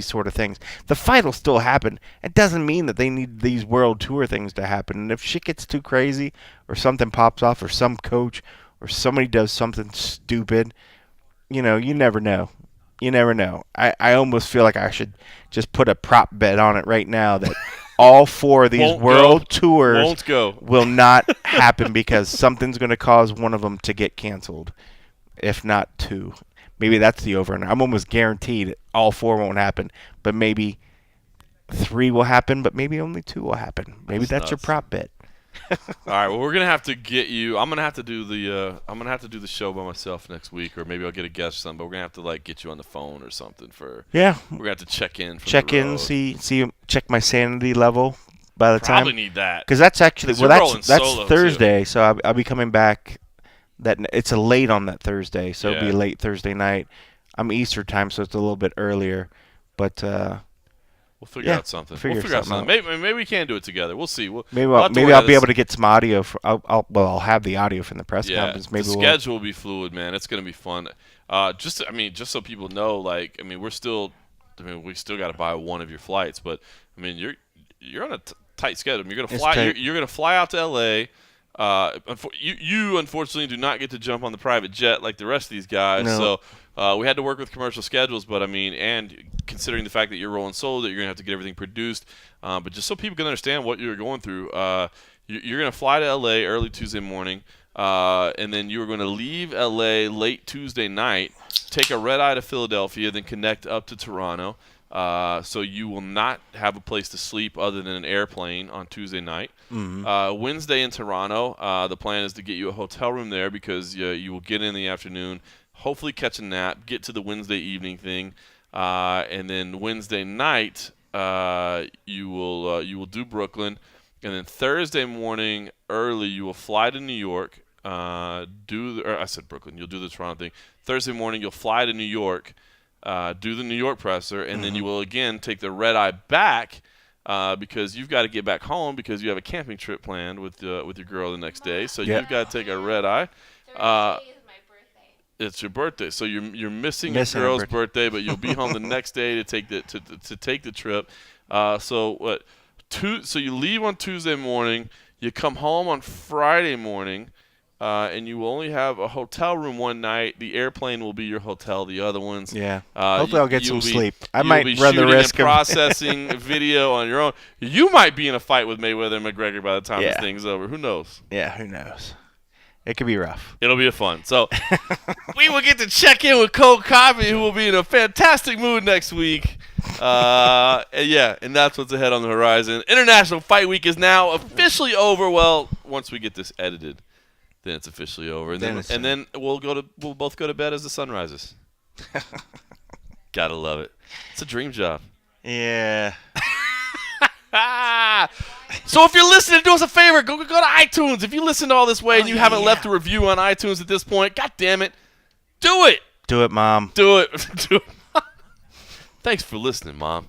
sort of things. The fight will still happen. It doesn't mean that they need these world tour things to happen. And if shit gets too crazy or something pops off or some coach or somebody does something stupid, you never know. You never know. I almost feel like I should just put a prop bet on it right now that all four of these world tours will not happen because something's going to cause one of them to get canceled, if not two. Maybe that's the over. And I'm almost guaranteed all four won't happen, but maybe three will happen, but maybe only two will happen. Maybe that's your prop bet. All right. Well, we're gonna have to get you. I'm gonna have to do the show by myself next week, or maybe I'll get a guest or something. But we're gonna have to get you on the phone or something for. Yeah. We're gonna have to check in. Check my sanity level by the time. Probably need that. Because that's actually that's Thursday, too. so I'll be coming back. It's a late on that Thursday, so it'll be late Thursday night. I'm Easter time, so it's a little bit earlier, but we'll figure out something. We'll figure out something. Maybe we can do it together. We'll see. Maybe I'll be able to get some audio. I'll have the audio from the press conference. Maybe the schedule will be fluid, man. It's gonna be fun. Just so people know, we still got to buy one of your flights, but you're on a tight schedule. You're gonna fly. You're gonna fly out to LA. You unfortunately do not get to jump on the private jet like the rest of these guys. No. So we had to work with commercial schedules, but and considering the fact that you're rolling solo, that you're gonna have to get everything produced. But just so people can understand what you're going through, you're gonna fly to LA early Tuesday morning, and then you are going to leave LA late Tuesday night, take a red eye to Philadelphia, then connect up to Toronto. So you will not have a place to sleep other than an airplane on Tuesday night. Mm-hmm. Wednesday in Toronto, the plan is to get you a hotel room there because you will get in the afternoon, hopefully catch a nap, get to the Wednesday evening thing, and then Wednesday night you will do Brooklyn, and then Thursday morning early you will fly to New York. I said Brooklyn. You'll do the Toronto thing. Thursday morning you'll fly to New York. do the New York presser, and then you will again take the red eye back because you've got to get back home because you have a camping trip planned with your girl the next day. So you've got to take a red eye. It's your birthday, so you're missing your girl's birthday, but you'll be home the next day to take the trip. So you leave on Tuesday morning, you come home on Friday morning, and you will only have a hotel room one night. The airplane will be your hotel. The other ones, hopefully I'll get some sleep. I might run the risk of processing video on your own. You might be in a fight with Mayweather and McGregor by the time this thing's over. Who knows? Yeah, who knows? It could be rough. It'll be fun. So we will get to check in with Cole Coffey, who will be in a fantastic mood next week. And that's what's ahead on the horizon. International Fight Week is now officially over. Well, once we get this edited, then it's officially over, and then we'll both go to bed as the sun rises. Gotta love it. It's a dream job. Yeah. So if you're listening, do us a favor. Go to iTunes. If you listen to all this way and you haven't left a review on iTunes at this point, God damn it, do it. Do it, Mom. Do it. Do it. Thanks for listening, Mom.